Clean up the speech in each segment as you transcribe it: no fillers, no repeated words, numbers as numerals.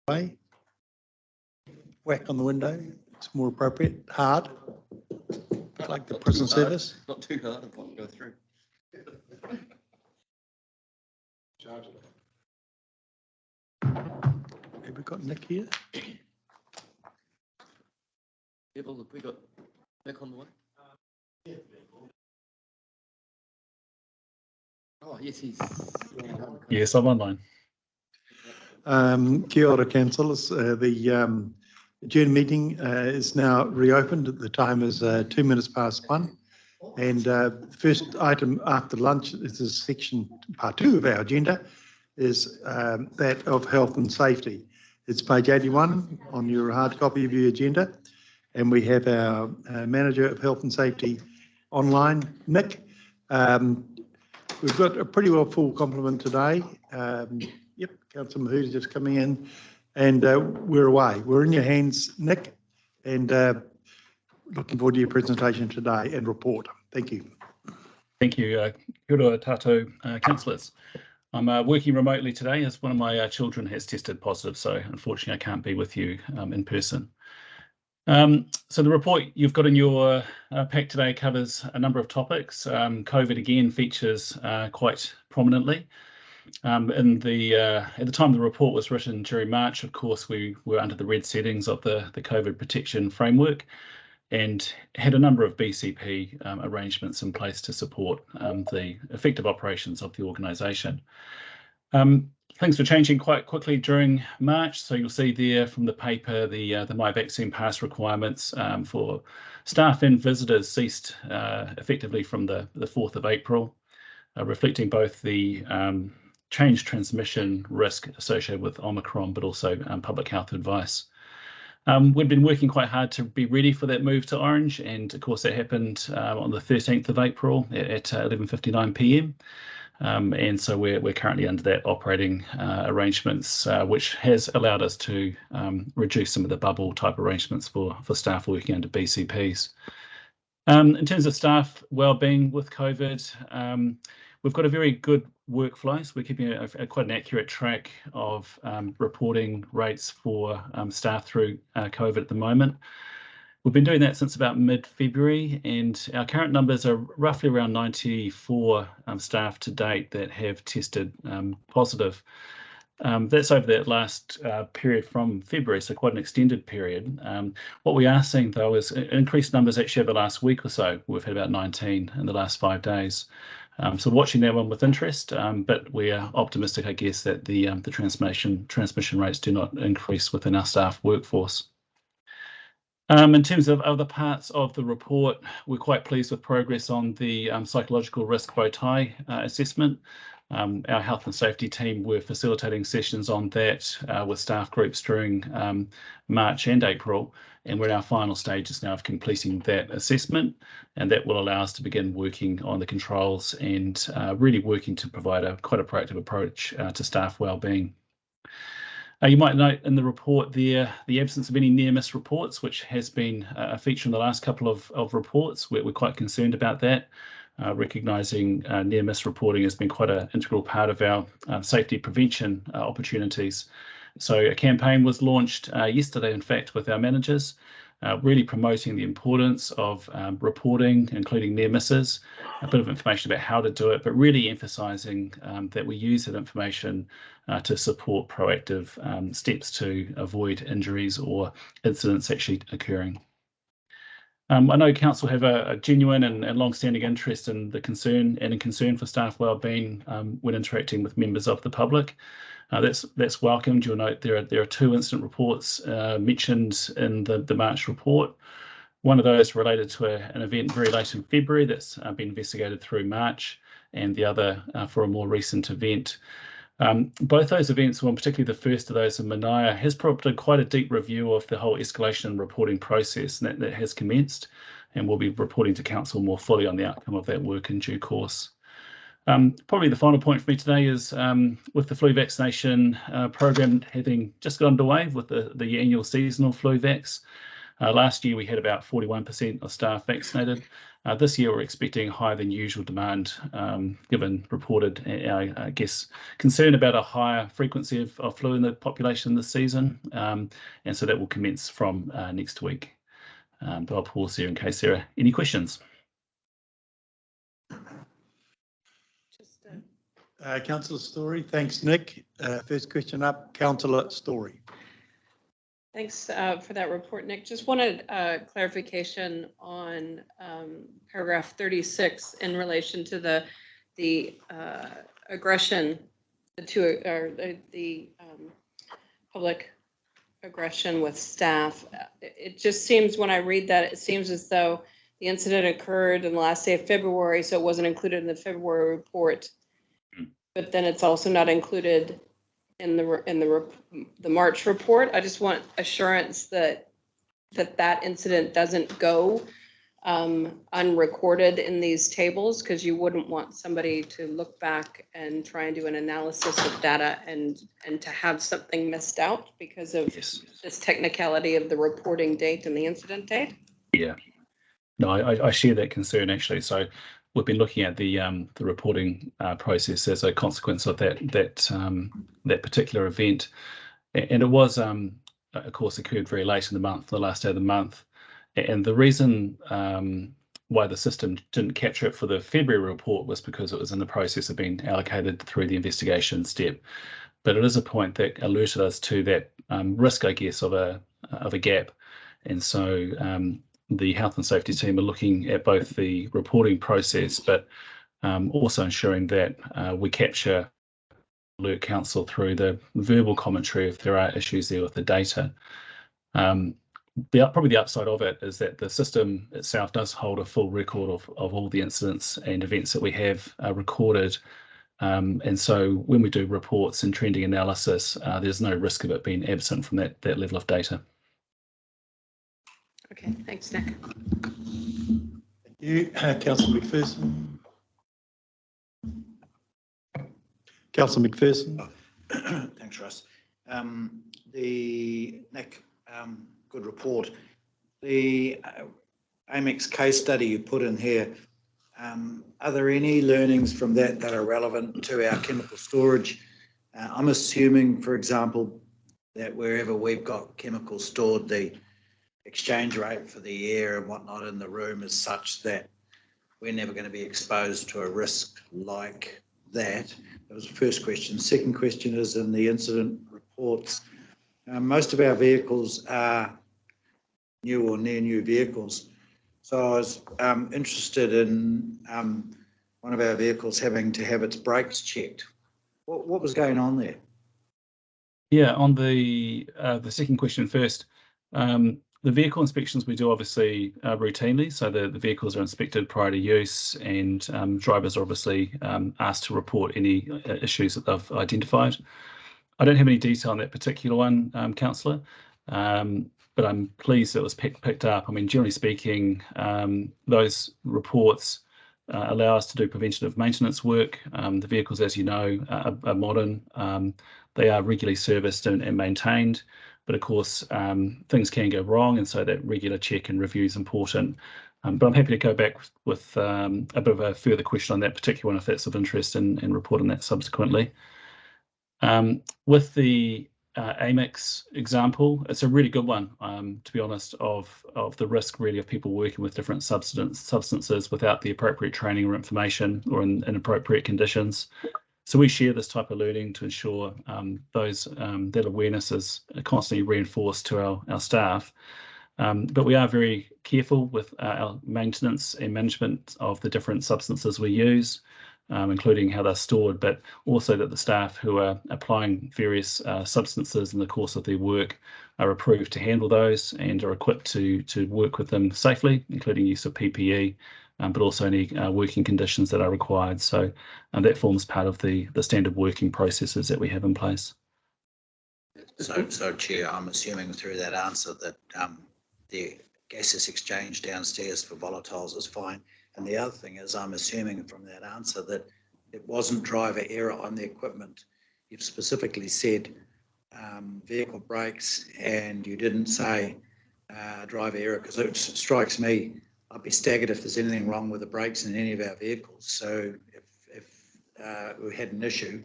way. Whack on the window. It's more appropriate. Hard. Like the prison service. Not too hard. I won't go through. Have we got Nick here? Yeah, well, look, we got Nick on the way. Oh, yes, he's. Yes, I'm online. Kia ora, councillors. The June meeting is now reopened. The time is 2 minutes past 1. And the first item after lunch is section part 2 of our agenda, is that of health and safety. It's page 81 on your hard copy of your agenda. And we have our manager of health and safety online, Nick. We've got a pretty well full complement today. Yep, Councillor Huia just coming in, and we're away. We're in your hands, Nick, and looking forward to your presentation today and report. Thank you. Thank you. Kia ora tātou, councillors. I'm working remotely today as one of my children has tested positive, so unfortunately I can't be with you in person. So the report you've got in your pack today covers a number of topics. COVID again features quite prominently. At the time the report was written during March, of course, we were under the red settings of the COVID protection framework and had a number of BCP arrangements in place to support the effective operations of the organisation. Things were changing quite quickly during March, so you'll see there from the paper the My Vaccine Pass requirements for staff and visitors ceased effectively from the 4th of April, reflecting both the changed transmission risk associated with Omicron, but also public health advice. We've been working quite hard to be ready for that move to orange, and of course that happened on the 13th of April at 11:59 p.m. And so we're currently under that operating arrangements, which has allowed us to reduce some of the bubble type arrangements for staff working under BCPs. In terms of staff wellbeing with COVID, we've got a very good workflow, so we're keeping quite an accurate track of reporting rates for staff through COVID at the moment. We've been doing that since about mid-February, and our current numbers are roughly around 94 staff to date that have tested positive. That's over that last period from February, so quite an extended period. What we are seeing, though, is increased numbers actually over the last week or so. We've had about 19 in the last 5 days. So watching that one with interest, but we are optimistic, I guess, that the transmission rates do not increase within our staff workforce. In terms of other parts of the report, we're quite pleased with progress on the psychological risk bow tie assessment. Our health and safety team were facilitating sessions on that with staff groups during March and April, and we're in our final stages now of completing that assessment, and that will allow us to begin working on the controls and really working to provide quite a proactive approach to staff wellbeing. You might note in the report there the absence of any near-miss reports, which has been a feature in the last couple of reports. We're quite concerned about that, recognising near-miss reporting has been quite an integral part of our safety prevention opportunities. So a campaign was launched yesterday, in fact, with our managers, really promoting the importance of reporting, including near misses, a bit of information about how to do it, but really emphasising that we use that information to support proactive steps to avoid injuries or incidents actually occurring. I know Council have a genuine and long-standing interest in the concern for staff wellbeing when interacting with members of the public. That's welcomed. You'll note there are 2 incident reports mentioned in the March report. One of those related to an event very late in February that's been investigated through March, and the other for a more recent event. Both those events, well, particularly the first of those in Manaia, has prompted quite a deep review of the whole escalation and reporting process, and that has commenced, and we'll be reporting to Council more fully on the outcome of that work in due course. Probably the final point for me today is with the flu vaccination program having just got underway with the annual seasonal flu vax, Last year, we had about 41% of staff vaccinated. This year, we're expecting higher than usual demand, given reported, I guess, concern about a higher frequency of flu in the population this season. And so that will commence from next week. But I'll pause here in case there are any questions. Councillor Story, thanks, Nick. First question up, Councillor Story. Thanks for that report, Nick. Just wanted clarification on paragraph 36 in relation to the aggression, the public aggression with staff. It just seems, when I read that, it seems as though the incident occurred on the last day of February, so it wasn't included in the February report. But then it's also not included in the March report. I just want assurance that that incident doesn't go unrecorded in these tables, because you wouldn't want somebody to look back and try and do an analysis of data and to have something missed out because of this technicality of the reporting date and the incident date. Yeah, no, I share that concern, actually. So we've been looking at the reporting process as a consequence of that particular event, and it was, of course, occurred very late in the month, the last day of the month. And the reason why the system didn't capture it for the February report was because it was in the process of being allocated through the investigation step. But it is a point that alerted us to that risk, I guess, of a gap, and so the health and safety team are looking at both the reporting process, but also ensuring that we capture alert council through the verbal commentary if there are issues there with the data. Probably the upside of it is that the system itself does hold a full record of all the incidents and events that we have recorded. And so when we do reports and trending analysis, there's no risk of it being absent from that level of data. Okay, thanks, Nick. Thank you. Councillor McPherson. Councillor McPherson. Thanks, Russ. Nick, good report. The AMEX case study you put in here, are there any learnings from that are relevant to our chemical storage? I'm assuming, for example, that wherever we've got chemicals stored, the exchange rate for the air and whatnot in the room is such that we're never going to be exposed to a risk like that. That was the first question. Second question is, in the incident reports, most of our vehicles are new or near new vehicles. So I was interested in one of our vehicles having to have its brakes checked. What was going on there? Yeah, on the second question first, the vehicle inspections we do obviously routinely, so the vehicles are inspected prior to use, and drivers are obviously asked to report any issues that they've identified. I don't have any detail on that particular one, Councillor, but I'm pleased that it was picked up. I mean, generally speaking, those reports allow us to do preventative maintenance work. The vehicles, as you know, are modern. They are regularly serviced and maintained. But of course, things can go wrong, and so that regular check and review is important. But I'm happy to go back with a bit of a further question on that particular one if that's of interest, and report on that subsequently. With the AMEX example, it's a really good one, to be honest, of the risk really of people working with different substances without the appropriate training or information, or in inappropriate conditions. So we share this type of learning to ensure that awareness is constantly reinforced to our staff. But we are very careful with our maintenance and management of the different substances we use, including how they're stored, but also that the staff who are applying various substances in the course of their work are approved to handle those and are equipped to work with them safely, including use of PPE. But also any working conditions that are required. So that forms part of the standard working processes that we have in place. So Chair, I'm assuming through that answer that the gaseous exchange downstairs for volatiles is fine. And the other thing is, I'm assuming from that answer that it wasn't driver error on the equipment. You've specifically said vehicle brakes, and you didn't say driver error, because it strikes me, I'd be staggered if there's anything wrong with the brakes in any of our vehicles. So if we had an issue,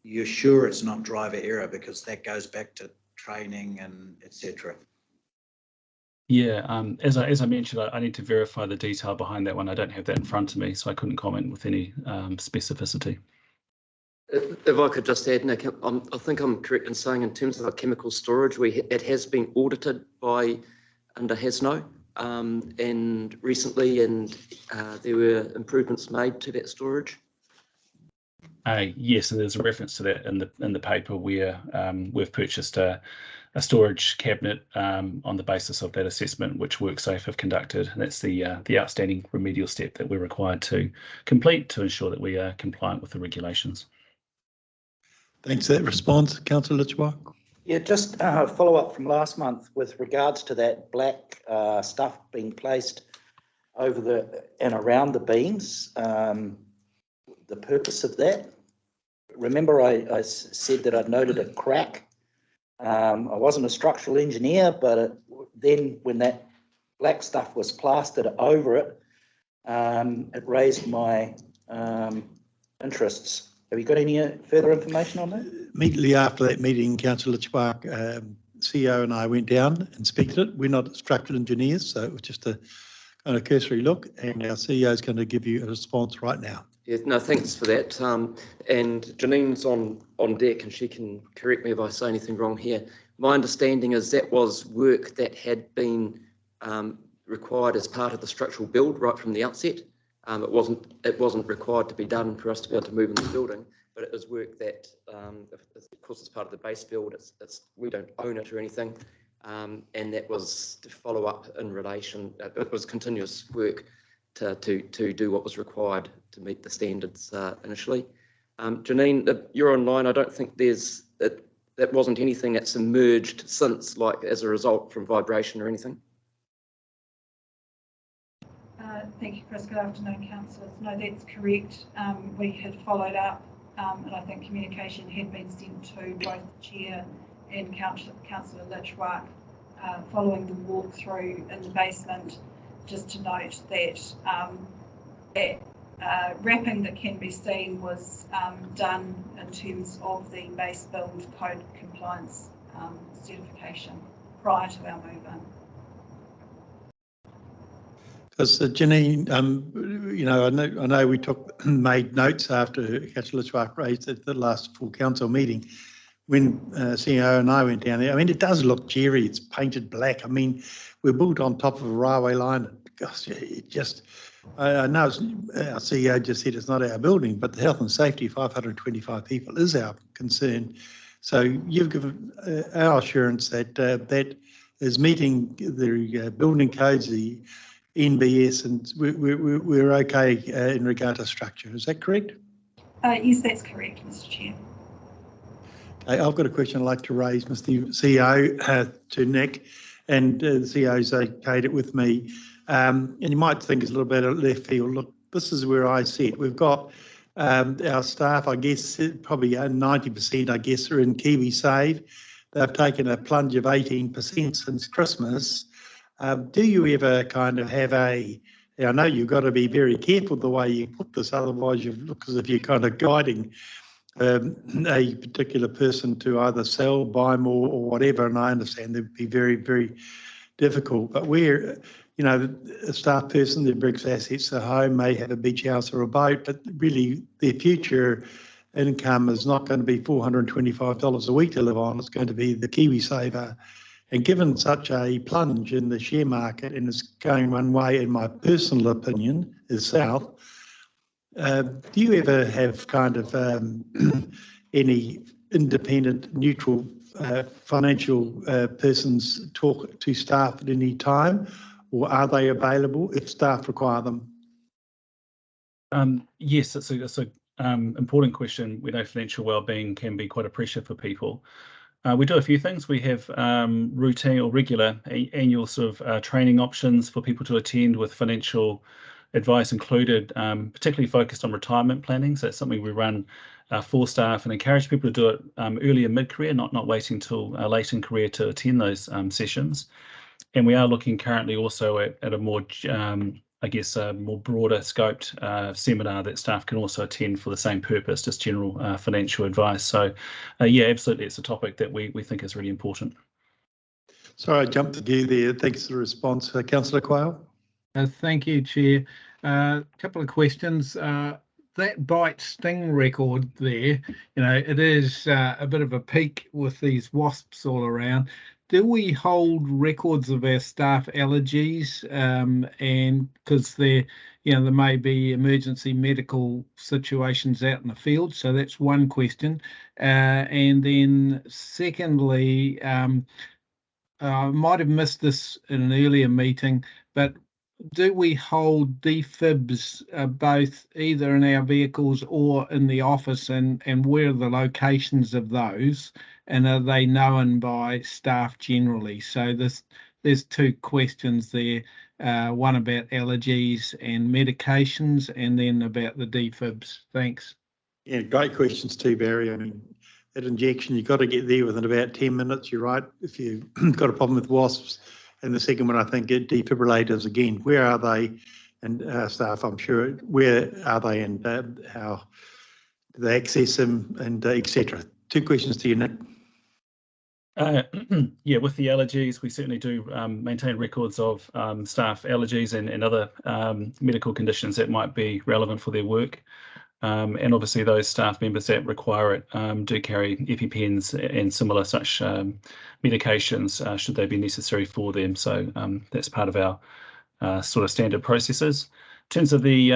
you're sure it's not driver error, because that goes back to training and etc. Yeah, as I mentioned, I need to verify the detail behind that one. I don't have that in front of me, so I couldn't comment with any specificity. If I could just add, Nick, I think I'm correct in saying in terms of our chemical storage, it has been audited under HASNO and recently, and there were improvements made to that storage. Yes, and there's a reference to that in the paper where we've purchased a storage cabinet on the basis of that assessment, which WorkSafe have conducted. And that's the outstanding remedial step that we're required to complete to ensure that we are compliant with the regulations. Thanks for that response, Councillor Litchfield. Yeah, just follow up from last month with regards to that black stuff being placed over and around the beams. The purpose of that. Remember, I said that I'd noted a crack. I wasn't a structural engineer, but then when that black stuff was plastered over it, it raised my interests. Have you got any further information on that? Immediately after that meeting, Councillor Litchfield, CEO and I went down, inspected it. We're not structural engineers, so it was just a kind of cursory look, and our CEO is going to give you a response right now. Yeah, no, thanks for that. And Janine's on deck, and she can correct me if I say anything wrong here. My understanding is that was work that had been required as part of the structural build right from the outset. It wasn't required to be done for us to be able to move in the building, but it is work that, of course, it's part of the base build. We don't own it or anything, and that was to follow up in relation. It was continuous work to do what was required to meet the standards initially. Janine, you're online. I don't think that wasn't anything that's emerged since, like as a result from vibration or anything. Thank you, Chris. Good afternoon, councillors. No, that's correct. We had followed up, and I think communication had been sent to both the chair and Councillor Litchfield following the walkthrough in the basement. Just to note that wrapping that can be seen was done in terms of the base build code compliance certification prior to our move in. Because Janine, I know we made notes after Councillor Litchfield raised at the last full council meeting when CEO and I went down there. I mean, it does look jerry. It's painted black. I mean, we're built on top of a railway line. Gosh, it just, I know our CEO just said it's not our building, but the health and safety of 525 people is our concern. So you've given our assurance that that is meeting the building codes, the NBS, and we're okay in regard to structure. Is that correct? Yes, that's correct, Mr. Chair. Okay, I've got a question I'd like to raise, Mr. CEO, to Nick, and the CEO's okayed it with me. And you might think it's a little bit of left field. Look, this is where I sit. We've got our staff, I guess, probably 90%, I guess, are in KiwiSave. They've taken a plunge of 18% since Christmas. Do you ever kind of have I know you've got to be very careful the way you put this, otherwise you look as if you're kind of guiding a particular person to either sell, buy more or whatever, and I understand that would be very, very difficult. But we're, a staff person that brings assets to home may have a beach house or a boat, but really their future income is not going to be $425 a week to live on. It's going to be the KiwiSaver. And given such a plunge in the share market, and it's going one way, in my personal opinion, is south, do you ever have kind of any independent, neutral financial persons talk to staff at any time, or are they available if staff require them? Yes, it's a important question. We know financial wellbeing can be quite a pressure for people. We do a few things. We have routine or regular annual sort of training options for people to attend with financial advice included, particularly focused on retirement planning. So it's something we run for staff and encourage people to do it earlier mid-career, not waiting till late in career to attend those sessions. And we are looking currently also at a more, I guess, a more broader scoped seminar that staff can also attend for the same purpose, just general financial advice. So, yeah, absolutely, it's a topic that we think is really important. Sorry, I jumped the gear there. Thanks for the response. Councillor Quayle. Thank you, Chair. A couple of questions. That bite sting record there, it is a bit of a peak with these wasps all around. Do we hold records of our staff allergies? And because there may be emergency medical situations out in the field. So that's one question. And then secondly, I might have missed this in an earlier meeting, but do we hold defibs both either in our vehicles or in the office, and where are the locations of those, and are they known by staff generally? So there's two questions there, one about allergies and medications, and then about the defibs. Thanks. Yeah, great questions too, Barry. I mean, that injection, you've got to get there within about 10 minutes, you're right, if you've got a problem with wasps. And the second one, I think, defibrillators again. Where are they? And staff, I'm sure, where are they and how do they access them and etc. Two questions to you, Nick. Yeah, with the allergies, we certainly do maintain records of staff allergies and other medical conditions that might be relevant for their work. And obviously those staff members that require it do carry EpiPens and similar such medications should they be necessary for them. So that's part of our sort of standard processes. In terms of the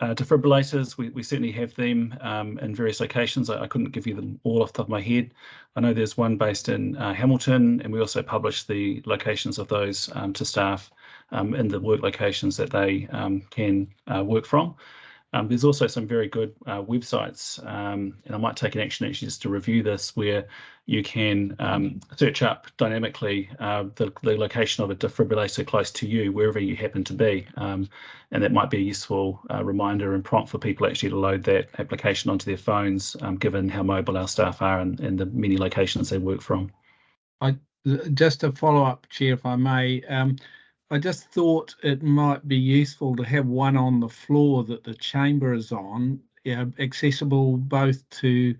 defibrillators, we certainly have them in various locations. I couldn't give you them all off the top of my head. I know there's one based in Hamilton, and we also publish the locations of those to staff in the work locations that they can work from. There's also some very good websites, and I might take an action actually just to review this, where you can search up dynamically the location of a defibrillator close to you, wherever you happen to be. And that might be a useful reminder and prompt for people actually to load that application onto their phones, given how mobile our staff are and the many locations they work from. Just to follow up, Chair, if I may, I just thought it might be useful to have one on the floor that the chamber is on, accessible both to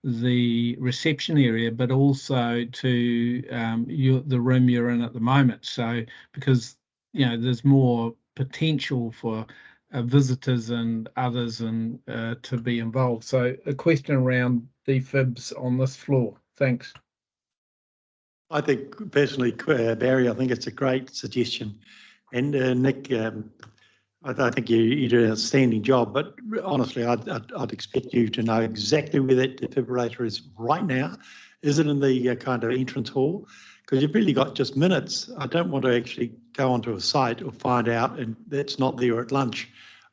the reception area, but also to the room you're in at the moment. So, because, there's more potential for visitors and others and to be involved. So a question around defibs on this floor. Thanks. I think personally, Barry, I think it's a great suggestion. And Nick, I think you do an outstanding job, but honestly, I'd expect you to know exactly where that defibrillator is right now. Is it in the kind of entrance hall? Because you've really got just minutes. I don't want to actually go onto a site or find out and that's not there at lunch.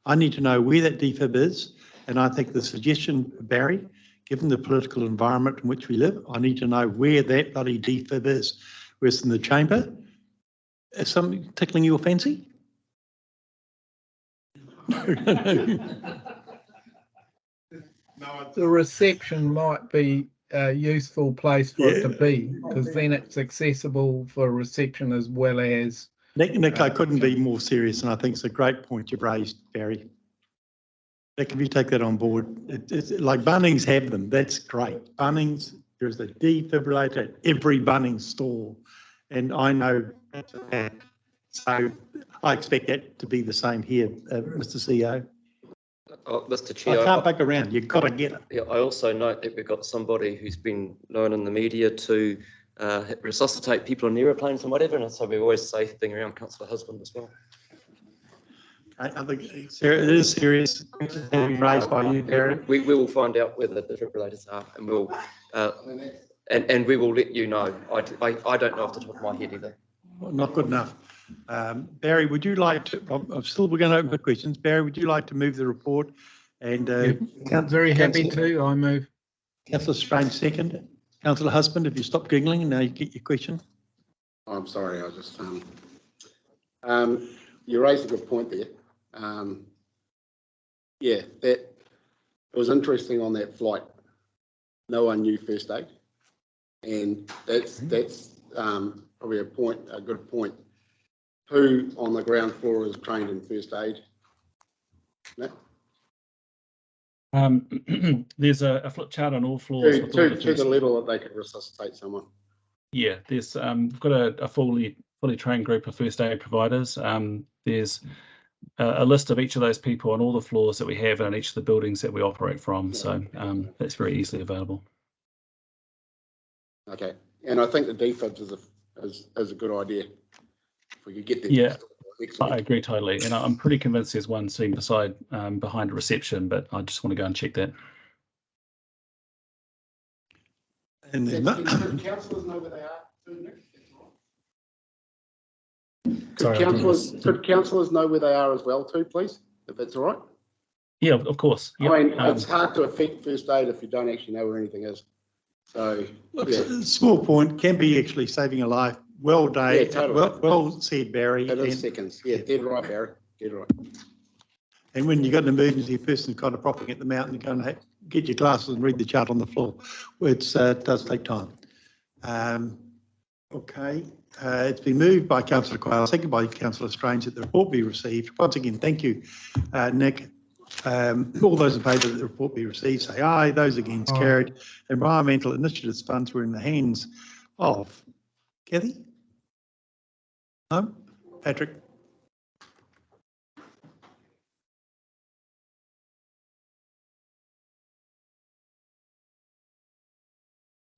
I need to know where that defib is. And I think the suggestion, Barry, given the political environment in which we live, I need to know where that bloody defib is. Whereas in the chamber, is something tickling your fancy? The reception might be a useful place for it to be, because then it's accessible for reception as well as... Nick, I couldn't be more serious, and I think it's a great point you've raised, Barry. Nick, if you take that on board, it's like Bunnings have them, that's great. Bunnings, there's a defibrillator at every Bunnings store, and I know that's a fact. So I expect that to be the same here, Mr. CEO. Oh, Mr. Chair, I can't back around, you've got to get it. Yeah, I also note that we've got somebody who's been known in the media to resuscitate people on aeroplanes and whatever, and so we're always safe being around Councillor Husband as well. I think it is serious. Being raised by you, Barry. We will find out where the defibrillators are, and we'll and we will let you know. I don't know off the top of my head either. Well, not good enough. Barry, would you like to? We're going to open for questions. Barry, would you like to move the report? And very happy to. I move. Councillor Strange second. Councillor Husband, if you stop giggling, and now you get your question. I'm sorry. I just you raised a good point there. Yeah, it was interesting on that flight. No one knew first aid, and that's probably a good point. Who on the ground floor is trained in first aid? No? There's a flip chart on all floors. with all To the level that they could resuscitate someone. Yeah, there's we've got a fully trained group of first aid providers. There's a list of each of those people on all the floors that we have and each of the buildings that we operate from. So that's very easily available. Okay, and I think the defibs is a good idea. If we could get them. Yeah, I agree totally, and I'm pretty convinced there's one sitting beside behind a reception, but I just want to go and check that. And then Could councillors know where they are too, Nick? Sorry, Could councillors know where they are as well too, please, if that's all right? Yeah, of course. Yep. I mean, it's hard to affect first aid if you don't actually know where anything is. So, yeah. Small point, can be actually saving a life. Well done. Yeah, totally. Well said, Barry. It is seconds. Yeah, dead right, Barry. Dead right. And when you've got an emergency person kind of propping at the mountain, going, hey, get your glasses and read the chart on the floor. It does take time. Okay. It's been moved by Councillor Quayle, seconded by Councillor Strange that the report be received. Once again, thank you, Nick. All those in favour that the report be received, say aye. Those against, carried. Environmental Initiatives funds were in the hands of Kathy? No? Patrick?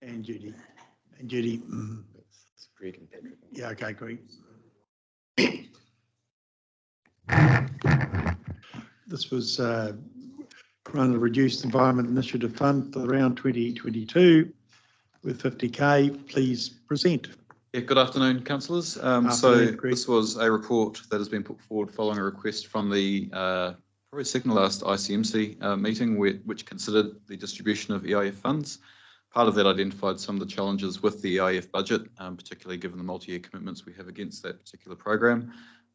And Judy. And Judy. Greg and Patrick. Yeah, okay, Greg. This was run a reduced environment initiative fund for around 2022 with 50k. Please present. Yeah, good afternoon, councillors. This was a report that has been put forward following a request from the probably second to last ICMC meeting, which considered the distribution of EIF funds. Part of that identified some of the challenges with the EIF budget, particularly given the multi-year commitments we have against that particular program.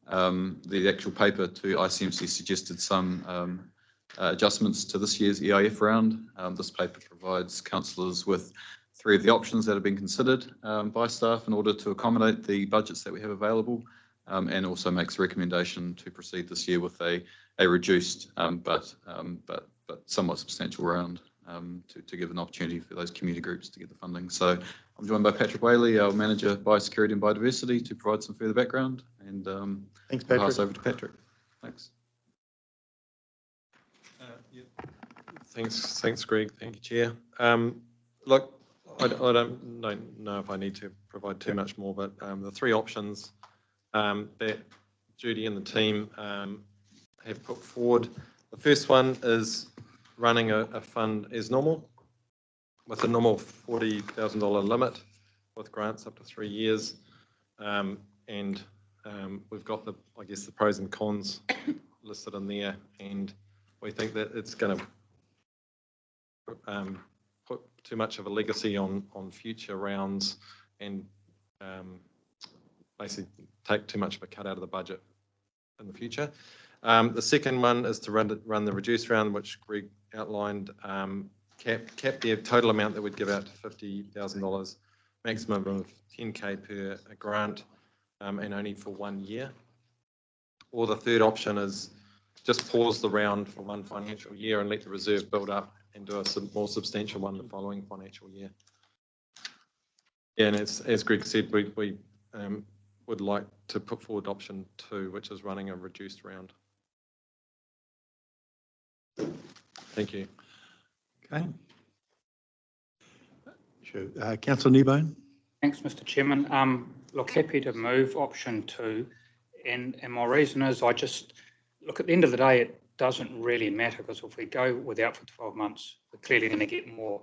The actual paper to ICMC suggested some adjustments to this year's EIF round. This paper provides councillors with 3 of the options that have been considered by staff in order to accommodate the budgets that we have available, and also makes a recommendation to proceed this year with a reduced but somewhat substantial round to give an opportunity for those community groups to get the funding. So I'm joined by Patrick Whaley, our Manager Biosecurity and Biodiversity, to provide some further background, and thanks, Patrick. I'll pass over to Patrick. Thanks. Yeah. Thanks, Greg. Thank you, Chair. Look, I don't know if I need to provide too much more, but the 3 options that Judy and the team have put forward. The first one is running a fund as normal, with a normal $40,000 limit, with grants up to 3 years, and we've got the pros and cons listed in there, and we think that it's going to put too much of a legacy on future rounds, and basically take too much of a cut out of the budget in the future. The second one is to run the reduced round, which Greg outlined, cap the total amount that we'd give out to $50,000, maximum of 10k per grant, and only for 1 year. Or the third option is just pause the round for 1 financial year and let the reserve build up and do a more substantial one the following financial year. Yeah, and as Greg said, we would like to put forward option 2, which is running a reduced round. Thank you. Okay. Sure. Councillor Kneebone. Thanks, Mr. Chairman. Look, happy to move option 2, and my reason is I just look, at the end of the day, it doesn't really matter, because if we go without for 12 months, we're clearly going to get more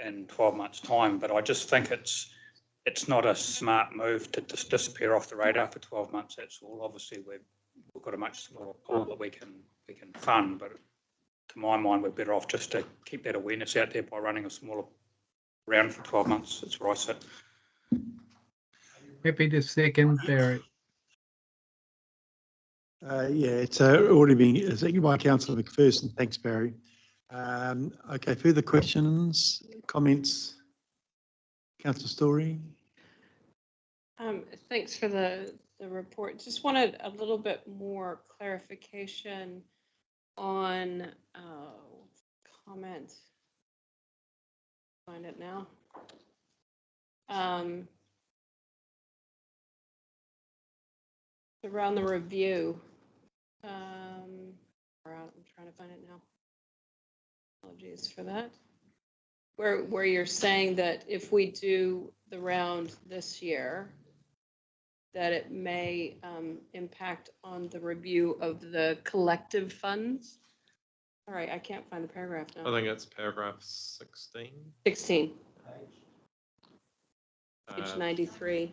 in 12 months' time. But I just think it's not a smart move to just disappear off the radar for 12 months. That's all. Obviously, we've got a much smaller pool that we can fund, but to my mind, we're better off just to keep that awareness out there by running a smaller round for 12 months. That's where I sit. Happy to second, Barry. Yeah, it's already been seconded by Councillor McPherson. Thanks, Barry. Okay, further questions, comments? Councillor Story? Thanks for the report. Just wanted a little bit more clarification on comment. Find it now. Around the review. I'm trying to find it now. Apologies for that. Where you're saying that if we do the round this year, that it may impact on the review of the collective funds. All right, I can't find the paragraph now. I think it's paragraph 16. 16. Page 93.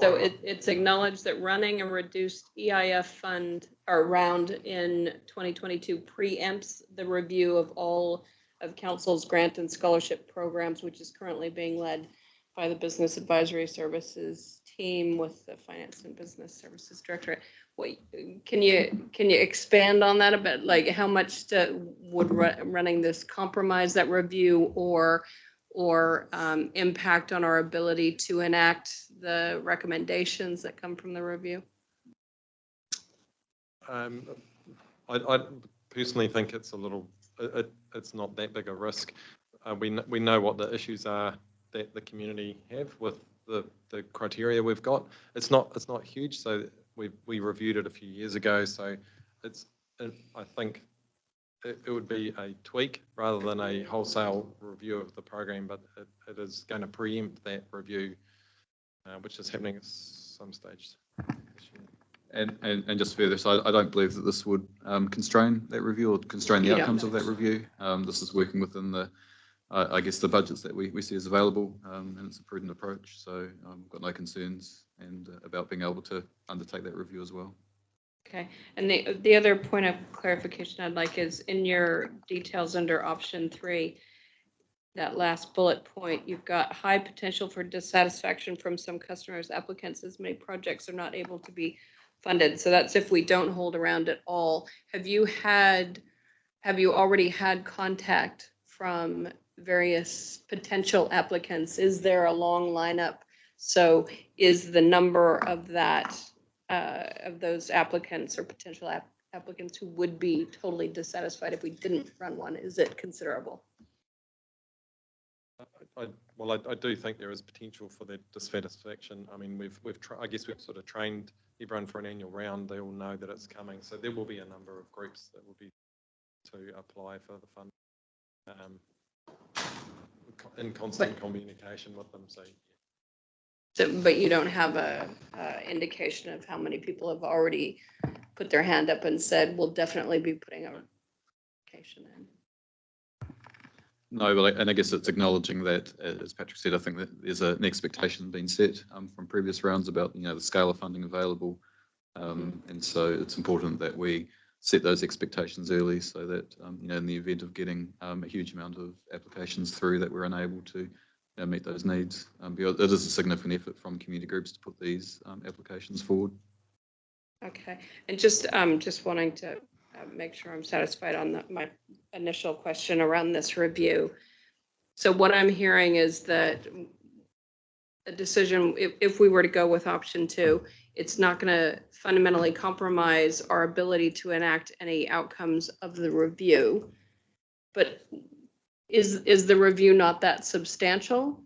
So it's acknowledged that running a reduced EIF fund or round in 2022 preempts the review of all of Council's grant and scholarship programs, which is currently being led by the Business Advisory Services team with the Finance and Business Services Directorate. Wait, can you expand on that a bit? Like how much would running this compromise that review or impact on our ability to enact the recommendations that come from the review? I personally think it's a little, it's not that big a risk. We know what the issues are that the community have with the criteria we've got. It's not huge, so we reviewed it a few years ago, so I think it would be a tweak rather than a wholesale review of the program, but it is going to preempt that review, which is happening at some stage this year. And just further, so I don't believe that this would constrain that review or constrain the outcomes of that review. This is working within the, I guess, the budgets that we see as available, and it's a prudent approach. So I've got no concerns about being able to undertake that review as well. Okay, and the other point of clarification I'd like is in your details under option 3, that last bullet point, you've got high potential for dissatisfaction from some customers, applicants, as many projects are not able to be funded. So that's if we don't hold around at all. Have you already had contact from various potential applicants? Is there a long lineup? So is the number of that of those applicants or potential applicants who would be totally dissatisfied if we didn't run one, is it considerable? I do think there is potential for that dissatisfaction. I mean, I guess we've sort of trained everyone for an annual round. They all know that it's coming, so there will be a number of groups that will be to apply for the fund, in constant communication with them. So, but you don't have a indication of how many people have already put their hand up and said, we'll definitely be putting our application in. No, but and I guess it's acknowledging that, as Patrick said, I think that there's an expectation being set from previous rounds about the scale of funding available, and so it's important that we set those expectations early, so that in the event of getting a huge amount of applications through, that we're unable to meet those needs. Because it is a significant effort from community groups to put these applications forward. Okay, and just wanting to make sure I'm satisfied on my initial question around this review. So what I'm hearing is that a decision, if we were to go with option 2, it's not going to fundamentally compromise our ability to enact any outcomes of the review. But is the review not that substantial?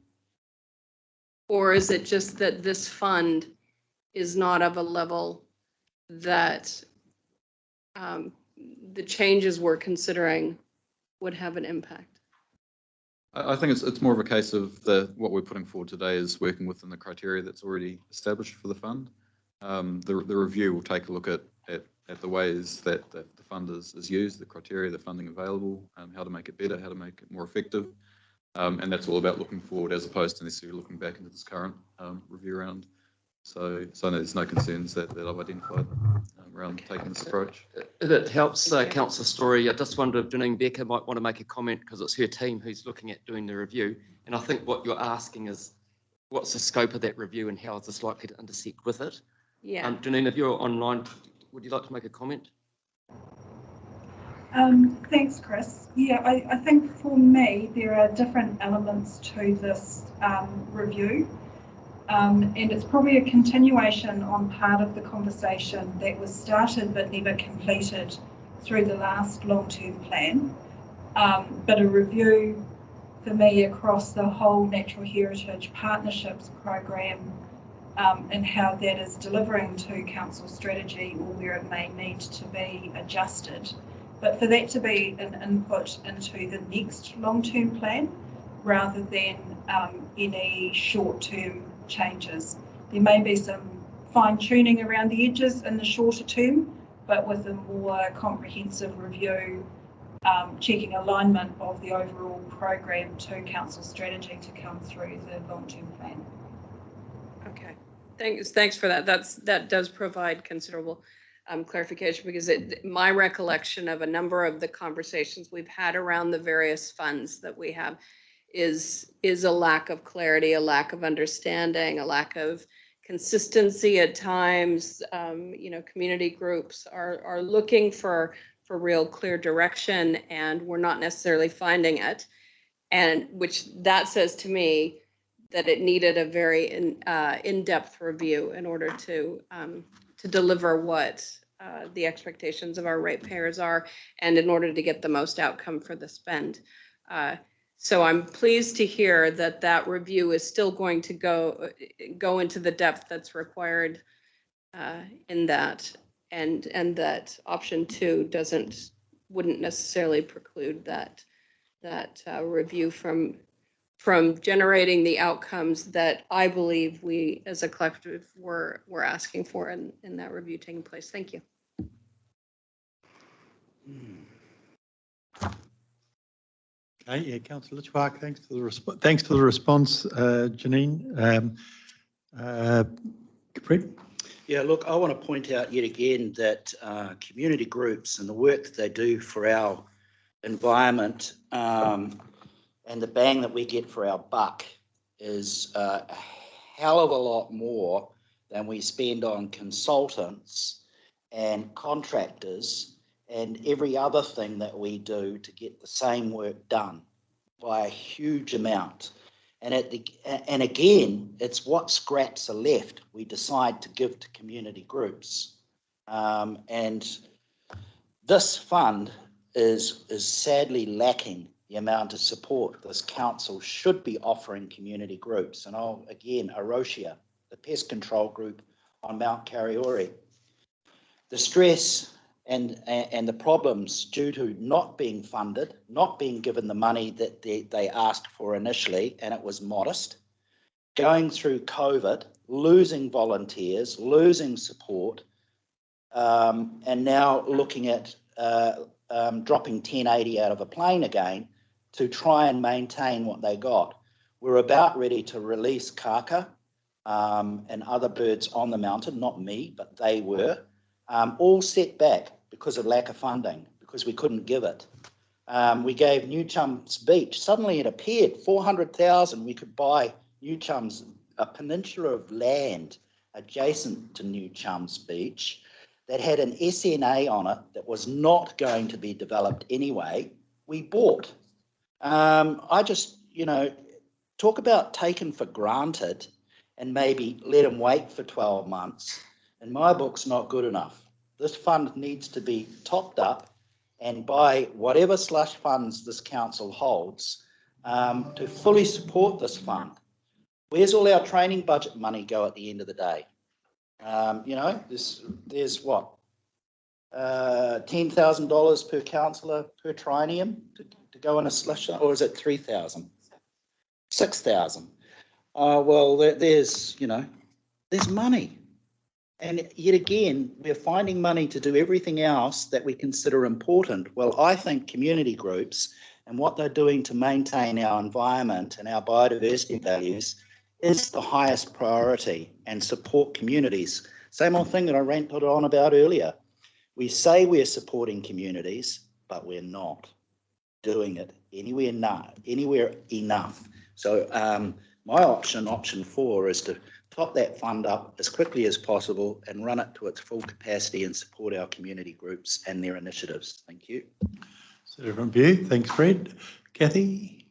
Or is it just that this fund is not of a level that the changes we're considering would have an impact? I think it's more of a case of what we're putting forward today is working within the criteria that's already established for the fund. The review will take a look at the ways that the fund is used, the criteria, the funding available, how to make it better, how to make it more effective. And that's all about looking forward as opposed to necessarily looking back into this current review round. So there's no concerns that I've identified around taking this approach. If it helps Councillor Story, I just wonder if Janine Becker might want to make a comment, because it's her team who's looking at doing the review. And I think what you're asking is, what's the scope of that review and how is this likely to intersect with it? Yeah. Janine, if you're online, would you like to make a comment? Thanks, Chris. Yeah, I think for me, there are different elements to this review. And it's probably a continuation on part of the conversation that was started but never completed through the last long-term plan. But a review for me across the whole Natural Heritage Partnerships program and how that is delivering to council strategy or where it may need to be adjusted. But for that to be an input into the next long-term plan rather than any short-term changes. There may be some fine-tuning around the edges in the shorter term, but with a more comprehensive review, checking alignment of the overall program to council strategy to come through the long-term plan. Okay, thanks for that. That does provide considerable clarification, because my recollection of a number of the conversations we've had around the various funds that we have is a lack of clarity, a lack of understanding, a lack of consistency at times. Community groups are looking for real clear direction, and we're not necessarily finding it. And which that says to me that it needed a very in-depth review in order to deliver what the expectations of our ratepayers are, and in order to get the most outcome for the spend. So I'm pleased to hear that review is still going to go into the depth that's required in that, and that option 2 wouldn't necessarily preclude that review from generating the outcomes that I believe we as a collective were asking for in that review taking place. Thank you. Okay, yeah, Councillor Litchfield, thanks for the response, Janine. Fred? Yeah, look, I want to point out yet again that community groups and the work that they do for our environment and the bang that we get for our buck is a hell of a lot more than we spend on consultants and contractors and every other thing that we do to get the same work done by a huge amount. And again, it's what scraps are left we decide to give to community groups. And this fund is sadly lacking the amount of support this council should be offering community groups. And again, Arosia, the pest control group on Mount Kariori. The stress and the problems due to not being funded, not being given the money that they asked for initially, and it was modest, going through COVID, losing volunteers, losing support, and now looking at dropping 1080 out of a plane again to try and maintain what they got. We're about ready to release kaka and other birds on the mountain, not me, but they were, all set back because of lack of funding, because we couldn't give it. We gave New Chums Beach, suddenly it appeared 400,000 we could buy New Chums, a peninsula of land adjacent to New Chums Beach that had an SNA on it that was not going to be developed anyway, we bought. I just, talk about taken for granted and maybe let them wait for 12 months. In my book's not good enough. This fund needs to be topped up and by whatever slush funds this council holds to fully support this fund. Where's all our training budget money go at the end of the day? There's what? $10,000 per councillor per trinium to go in a slush, or is it 3,000? 6,000. Well, there's money. And yet again, we're finding money to do everything else that we consider important. Well, I think community groups and what they're doing to maintain our environment and our biodiversity values is the highest priority, and support communities. Same old thing that I ranted on about earlier. We say we're supporting communities, but we're not doing it anywhere enough. So my option 4 is to top that fund up as quickly as possible and run it to its full capacity and support our community groups and their initiatives. Thank you. So different view. Thanks, Fred. Kathy?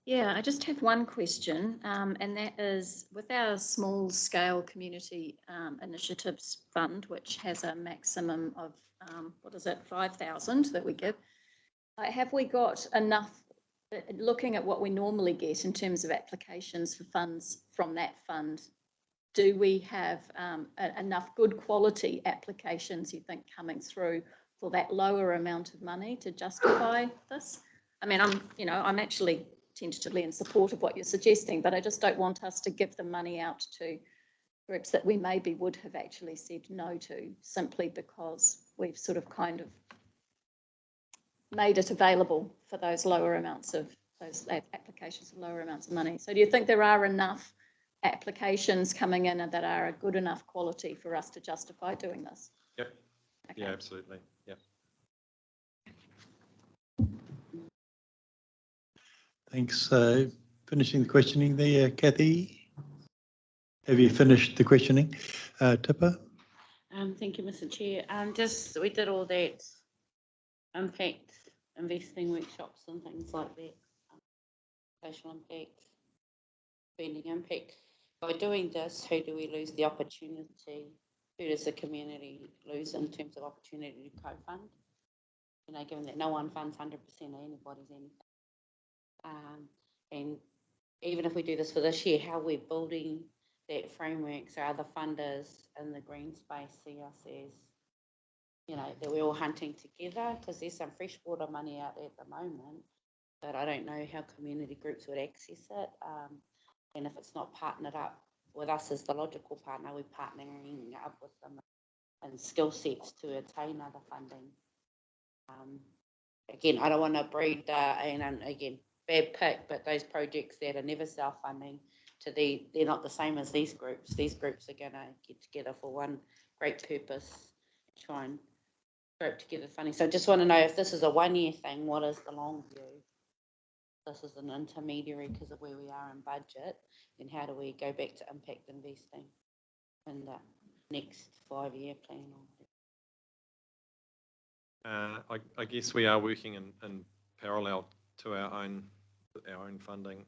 Yeah, I just have one question, and that is with our small scale community initiatives fund, which has a maximum of, 5,000 that we give. Have we got enough, looking at what we normally get in terms of applications for funds from that fund, do we have enough good quality applications, you think, coming through for that lower amount of money to justify this? I mean, I'm actually tentatively in support of what you're suggesting, but I just don't want us to give the money out to groups that we maybe would have actually said no to simply because we've sort of kind of made it available for those lower amounts of those applications of lower amounts of money. So do you think there are enough applications coming in that are a good enough quality for us to justify doing this? Yep. Okay. Yeah, absolutely. Yep. Thanks. Finishing the questioning there, Kathy. Have you finished the questioning? Tipper? Thank you, Mr. Chair. We did all that impact investing workshops and things like that, social impact, spending impact. By doing this, who do we lose the opportunity? Who does the community lose in terms of opportunity to co-fund? You know, given that no one funds 100% of anybody's anything. And even if we do this for this year, how we're building that framework so other funders in the green space see us as, you know, that we're all hunting together, because there's some freshwater money out there at the moment, but I don't know how community groups would access it. And if it's not partnered up with us as the logical partner, we're partnering up with them and skill sets to attain other funding. Again, I don't want to breed, and again, bad pick, but those projects that are never self-funding, they're not the same as these groups. These groups are going to get together for one great purpose, try and group together funding. So I just want to know if this is a one-year thing, what is the long view? This is an intermediary because of where we are in budget, then how do we go back to impact investing in the next 5-year plan? I guess we are working in parallel to our own funding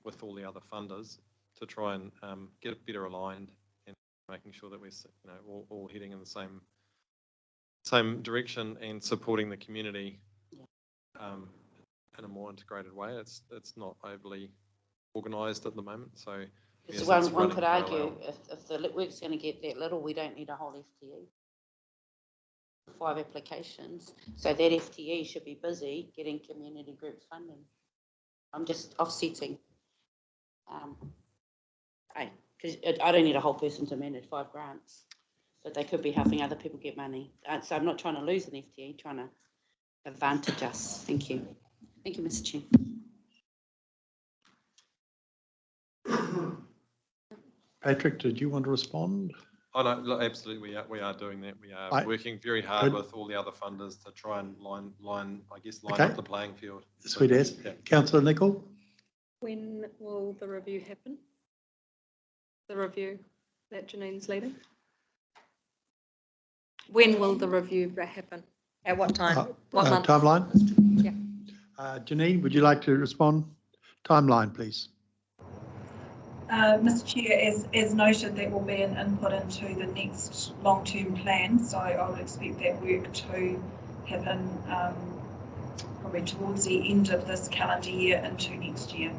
with all the other funders to try and get it better aligned and making sure that we're all heading in the same direction and supporting the community in a more integrated way. It's not overly organised at the moment, so yes, one could argue if the work's going to get that little, we don't need a whole FTE. 5 applications, so that FTE should be busy getting community groups funding. I'm just offsetting. Because I don't need a whole person to manage 5 grants, but they could be helping other people get money. So I'm not trying to lose an FTE, trying to advantage us. Thank you. Thank you, Mr. Chair. Patrick, did you want to respond? Oh no, absolutely. We are doing that. We are working very hard with all the other funders to try and line up the playing field. Sweet as. Yeah. Councillor Nicol. When will the review happen? The review that Janine's leading? When will the review happen? At what time? What month? Timeline? Yeah. Janine, would you like to respond? Timeline, please. Mr. Chair, as noted, that will be an input into the next long-term plan, so I would expect that work to happen probably towards the end of this calendar year into next year.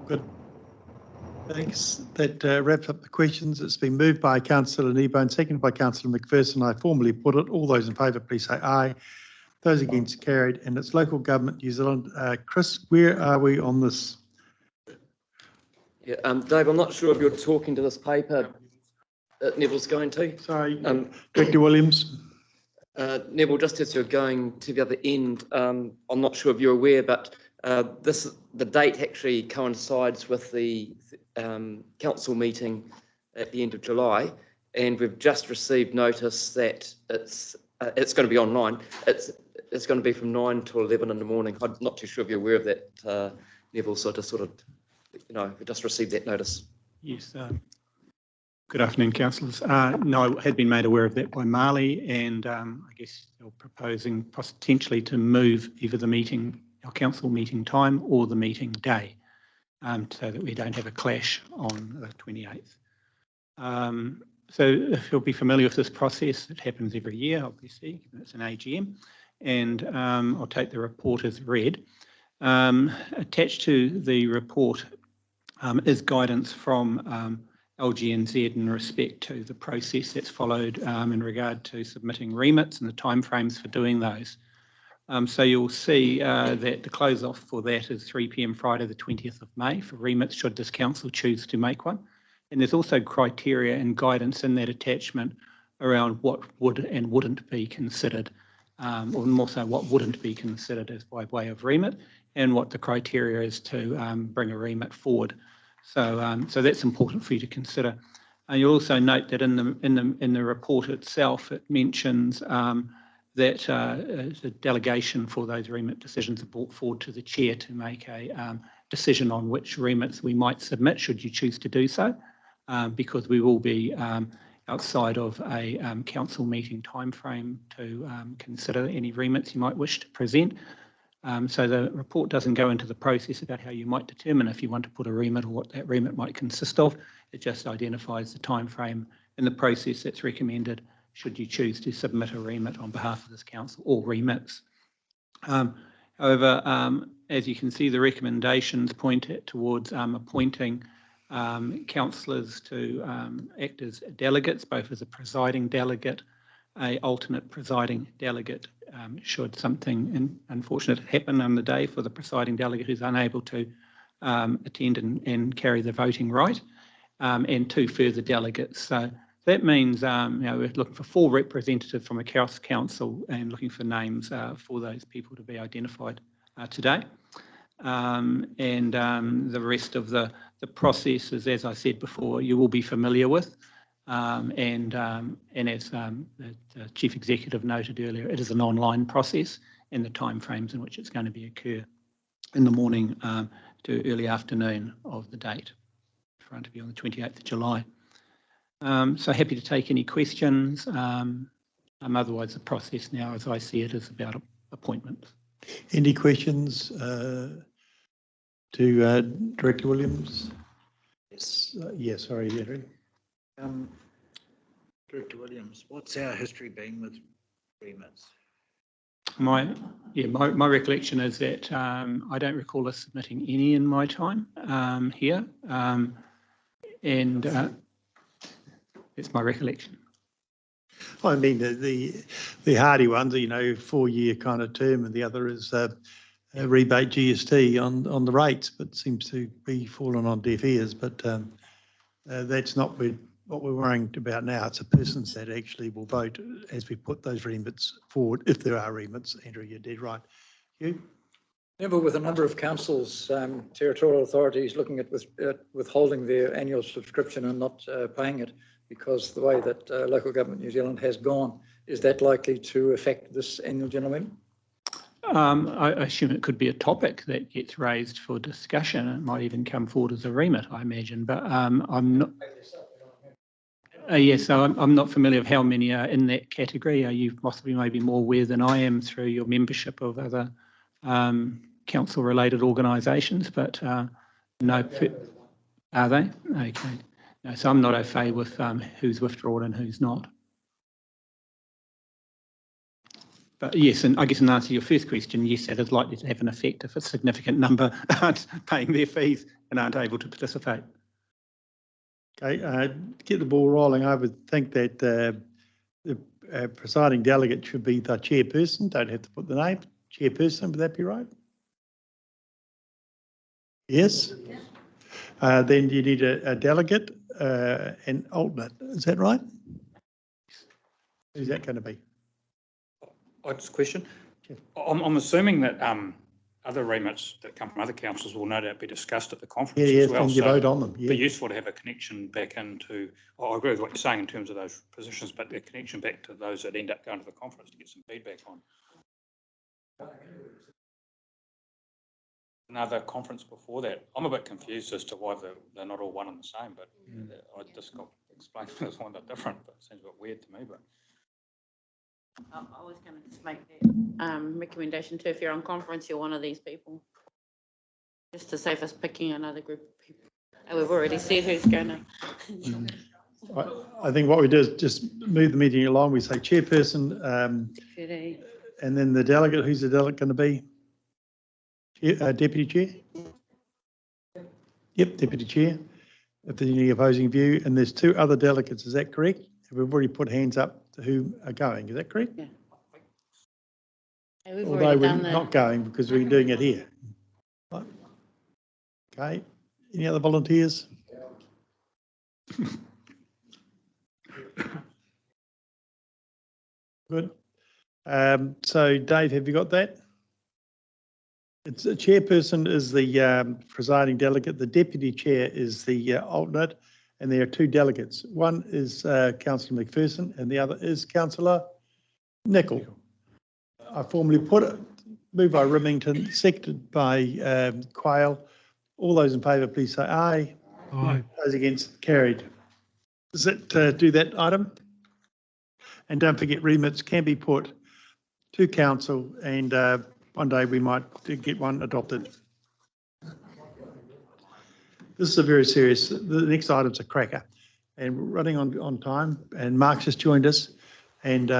Good. Thanks. That wraps up the questions. It's been moved by Councillor Kneebone, seconded by Councillor McPherson. I formally put it. All those in favour, please say aye. Those against, carried. And it's Local Government New Zealand. Chris, where are we on this? Yeah, Dave, I'm not sure if you're talking to this paper that Neville's going to. Sorry, Director Williams. Neville, just as you're going to the other end, I'm not sure if you're aware, but the date actually coincides with the council meeting at the end of July, and we've just received notice that it's going to be online. It's going to be from 9 to 11 in the morning. I'm not too sure if you're aware of that, Neville. So we just received that notice. Yes. Good afternoon, councillors. No, I had been made aware of that by Marley, and I guess they're proposing potentially to move either the meeting our council meeting time or the meeting day, so that we don't have a clash on the 28th. So if you'll be familiar with this process, it happens every year, obviously, it's an AGM, and I'll take the report as read. Attached to the report is guidance from LGNZ in respect to the process that's followed in regard to submitting remits and the timeframes for doing those. So you'll see that the close off for that is 3 p.m. Friday the 20th of May for remits should this council choose to make one. And there's also criteria and guidance in that attachment around what would and wouldn't be considered, or more so what wouldn't be considered as by way of remit, and what the criteria is to bring a remit forward. So, so that's important for you to consider. You'll also note that in the report itself, it mentions that the delegation for those remit decisions are brought forward to the chair to make a decision on which remits we might submit, should you choose to do so, because we will be outside of a council meeting timeframe to consider any remits you might wish to present. So the report doesn't go into the process about how you might determine if you want to put a remit or what that remit might consist of. It just identifies the timeframe and the process that's recommended should you choose to submit a remit on behalf of this council or remits. However, as you can see, the recommendations point towards appointing councillors to act as delegates, both as a presiding delegate, an alternate presiding delegate, should something unfortunate happen on the day for the presiding delegate who's unable to attend and carry the voting right, and 2 further delegates. So that means we're looking for 4 representatives from a council and looking for names for those people to be identified today. And the rest of the processes, as I said before, you will be familiar with. And as the Chief Executive noted earlier, it is an online process, and the timeframes in which it's going to be occur in the morning to early afternoon of the date, trying to be on the 28th of July. So happy to take any questions. Otherwise, the process now, as I see it, is about appointments. Any questions to Director Williams? Yes, yes, sorry, Andrew. Director Williams, what's our history been with remits? My recollection is that I don't recall us submitting any in my time here, and it's my recollection. I mean, the hardy ones, 4-year kind of term, and the other is rebate GST on the rates, but seems to be falling on deaf ears. But that's not what we're worrying about now. It's the persons that actually will vote as we put those remits forward, if there are remits. Andrew, you're dead right. You? Never with a number of councils, territorial authorities looking at withholding their annual subscription and not paying it because the way that local government New Zealand has gone. Is that likely to affect this annual general meeting? I assume it could be a topic that gets raised for discussion. It might even come forward as a remit, I imagine, but I'm not. Yes, so I'm not familiar with how many are in that category. You possibly maybe more aware than I am through your membership of other council-related organisations, but no. Are they? Okay. No, so I'm not au fait with who's withdrawn and who's not. But yes, and I guess in answer to your first question, yes, that is likely to have an effect if a significant number aren't paying their fees and aren't able to participate. Okay, get the ball rolling. I would think that the presiding delegate should be the chairperson. Don't have to put the name. Chairperson, would that be right? Yes. Then you need a delegate and alternate. Is that right? Who's that going to be? Just a question. I'm assuming that other remits that come from other councils will no doubt be discussed at the conference as well. And you vote on them. It'd be useful to have a connection back into, I agree with what you're saying in terms of those positions, but the connection back to those that end up going to the conference to get some feedback on. Another conference before that. I'm a bit confused as to why they're not all one and the same, but I just got explained as one that's different, but it seems a bit weird to me. But I was going to just make that recommendation too. If you're on conference, you're one of these people. Just to save us picking another group of people. And we've already said who's going to. I think what we do is just move the meeting along. We say chairperson, and then the delegate. Who's the delegate going to be? Deputy chair? Yep, deputy chair. If there's any opposing view, and there's two other delegates, is that correct? We've already put hands up to who are going, is that correct? Yeah. We've Although we're not going because we're doing it here. Right. Okay, any other volunteers? Good. So Dave, have you got that? It's a chairperson is the presiding delegate. The deputy chair is the alternate, and there are two delegates. One is Councillor McPherson, and the other is Councillor Nicol. I formally moved by Remington, seconded by Quayle. All those in favour, please say aye. Aye. Those against, carried. Does that do that item? And don't forget, remits can be put to council, and one day we might get one adopted. This is a very serious, the next item's a cracker, and we're running on time, and Mark's just joined us. And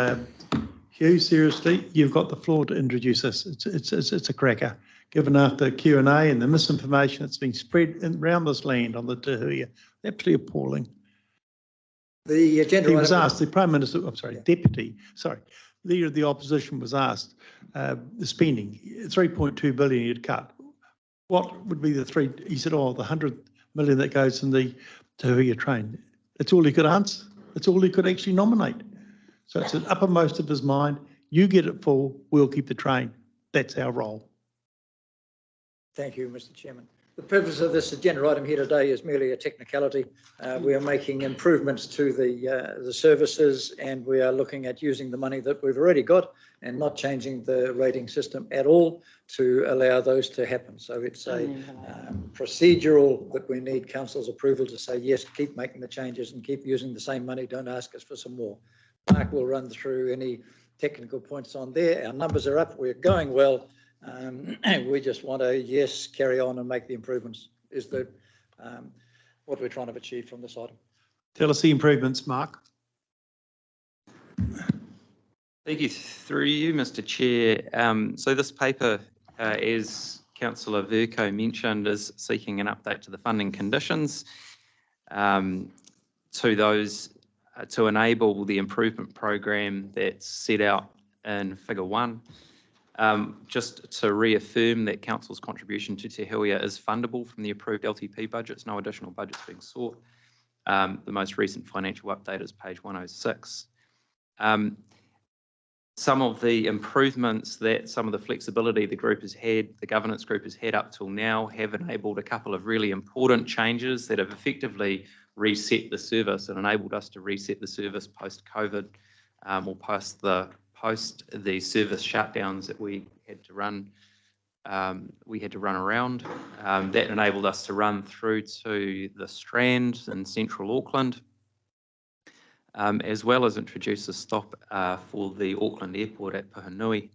Hugh, seriously, you've got the floor to introduce us. It's a cracker, given after Q&A and the misinformation that's been spread around this land on the Te Huia. Absolutely appalling. The agenda he was asked, the Prime Minister, I'm sorry, Deputy, sorry, Leader of the Opposition was asked, the spending, 3.2 billion you'd cut. What would be the three? He said, oh, the 100 million that goes in the Te Huia train. That's all he could answer. That's all he could actually nominate. So it's uppermost of his mind. You get it full, we'll keep the train. That's our role. Thank you, Mr. Chairman. The purpose of this agenda item here today is merely a technicality. We are making improvements to the services, and we are looking at using the money that we've already got and not changing the rating system at all to allow those to happen. So it's a procedural that we need council's approval to say, yes, keep making the changes and keep using the same money. Don't ask us for some more. Mark will run through any technical points on there. Our numbers are up. We're going well. We just want to, yes, carry on and make the improvements is the what we're trying to achieve from this item. Tell us the improvements, Mark. Thank you. Through you, Mr. Chair. So this paper, as Councillor Vercoe mentioned, is seeking an update to the funding conditions to those to enable the improvement program that's set out in Figure 1. Just to reaffirm that Council's contribution to Te Huia is fundable from the approved LTP budgets, no additional budgets being sought. The most recent financial update is page 106. Some of the improvements that some of the flexibility the group has had, the governance group has had up till now, have enabled a couple of really important changes that have effectively reset the service and enabled us to reset the service post-COVID or post the service shutdowns that we had to run around. That enabled us to run through to the Strand in central Auckland, as well as introduce a stop for the Auckland Airport at Puhanui.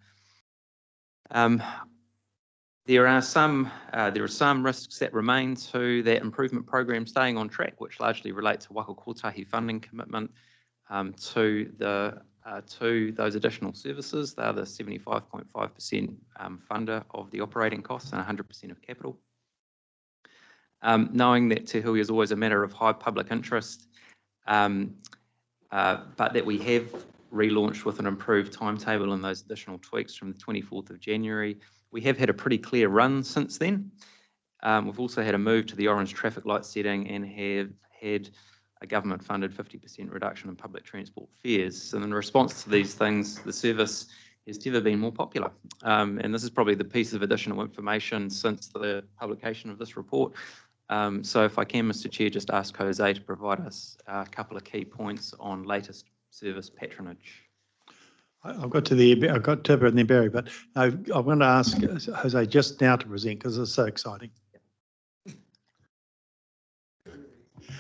There are some risks that remain to that improvement program staying on track, which largely relate to Waka Kotahi funding commitment to those additional services. They are the 75.5% funder of the operating costs and 100% of capital. Knowing that Te Huia is always a matter of high public interest, but that we have relaunched with an improved timetable and those additional tweaks from the 24th of January. We have had a pretty clear run since then. We've also had a move to the orange traffic light setting and have had a government-funded 50% reduction in public transport fares. And in response to these things, the service has never been more popular. And this is probably the piece of additional information since the publication of this report. So if I can, Mr. Chair, just ask Jose to provide us a couple of key points on latest service patronage. I've got Tipper and then Barry, but I want to ask Jose just now to present because it's so exciting.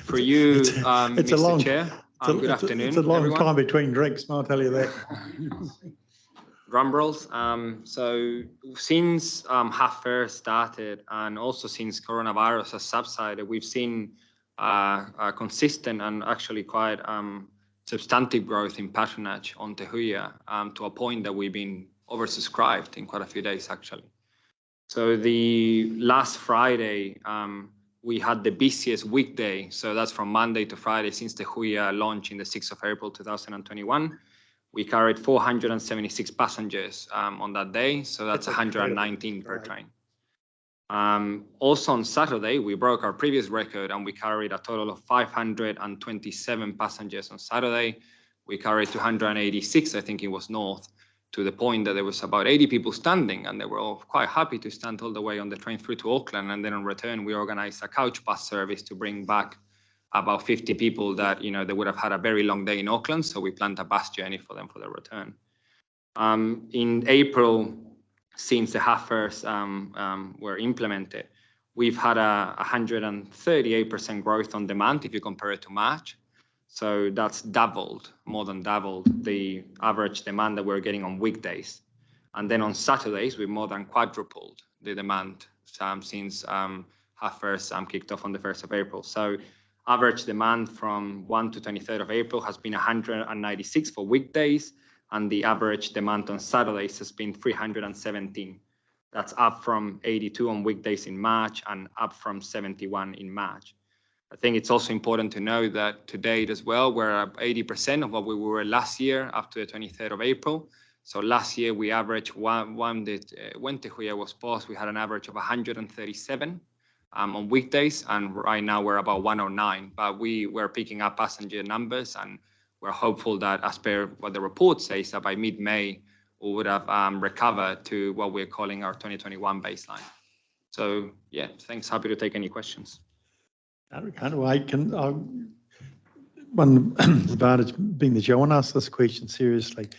For you, Mr. Chair. Good afternoon, It's a long everyone. time between drinks, I'll tell you that. Drum rolls. So since half-fair started and also since coronavirus has subsided, we've seen a consistent and actually quite substantive growth in patronage on Te Huia to a point that we've been oversubscribed in quite a few days, actually. So the last Friday, we had the busiest weekday. So that's from Monday to Friday since the Huia launch in the 6th of April, 2021. We carried 476 passengers on that day. So that's 119 per train. Also on Saturday, we broke our previous record and we carried a total of 527 passengers on Saturday. We carried 286, I think it was north, to the point that there was about 80 people standing, and they were all quite happy to stand all the way on the train through to Auckland. And then on return, we organized a couch bus service to bring back about 50 people that, you know, they would have had a very long day in Auckland. So we planned a bus journey for them for their return. In April, since the half-fairs were implemented, we've had a 138% growth on demand if you compare it to March. So that's doubled, more than doubled the average demand that we're getting on weekdays. And then on Saturdays, we more than quadrupled the demand since half-fairs kicked off on the 1st of April. So average demand from 1 to 23rd of April has been 196 for weekdays, and the average demand on Saturdays has been 317. That's up from 82 on weekdays in March and up from 71 in March. I think it's also important to know that to date as well, we're at 80% of what we were last year up to the 23rd of April. So last year we averaged when Te Huia was paused, we had an average of 137 on weekdays, and right now we're about 109. But we were picking up passenger numbers, and we're hopeful that, as per what the report says, that by mid-May we would have recovered to what we're calling our 2021 baseline. So yeah, thanks. Happy to take any questions. Can't wait. One advantage being the chair, I want to ask this question seriously.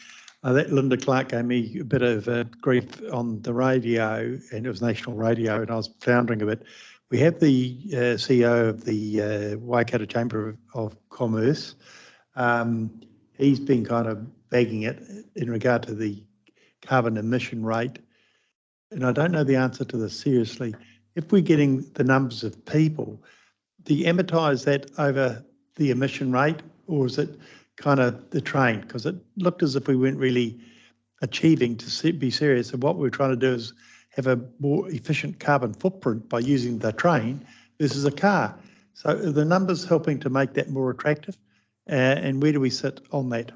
That Linda Clark gave me a bit of grief on the radio, and it was national radio, and I was floundering a bit. We have the CEO of the Waikato Chamber of Commerce. He's been kind of begging it in regard to the carbon emission rate. And I don't know the answer to this seriously. If we're getting the numbers of people, do you amortise that over the emission rate, or is it kind of the train? Because it looked as if we weren't really achieving to be serious. And what we're trying to do is have a more efficient carbon footprint by using the train versus a car. So are the numbers helping to make that more attractive? And where do we sit on that?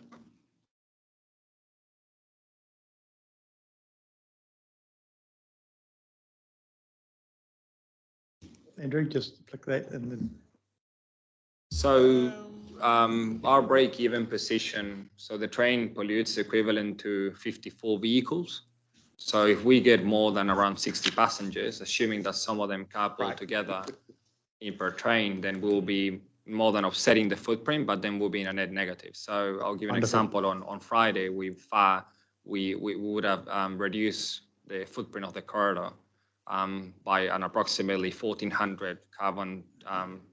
Andrew, just flick that and then. So our break-even position, so the train pollutes equivalent to 54 vehicles. So if we get more than around 60 passengers, assuming that some of them couple together in per train, then we'll be more than offsetting the footprint, but then we'll be in a net negative. So I'll give an example. On Friday, we would have reduced the footprint of the corridor by an approximately 1,400 carbon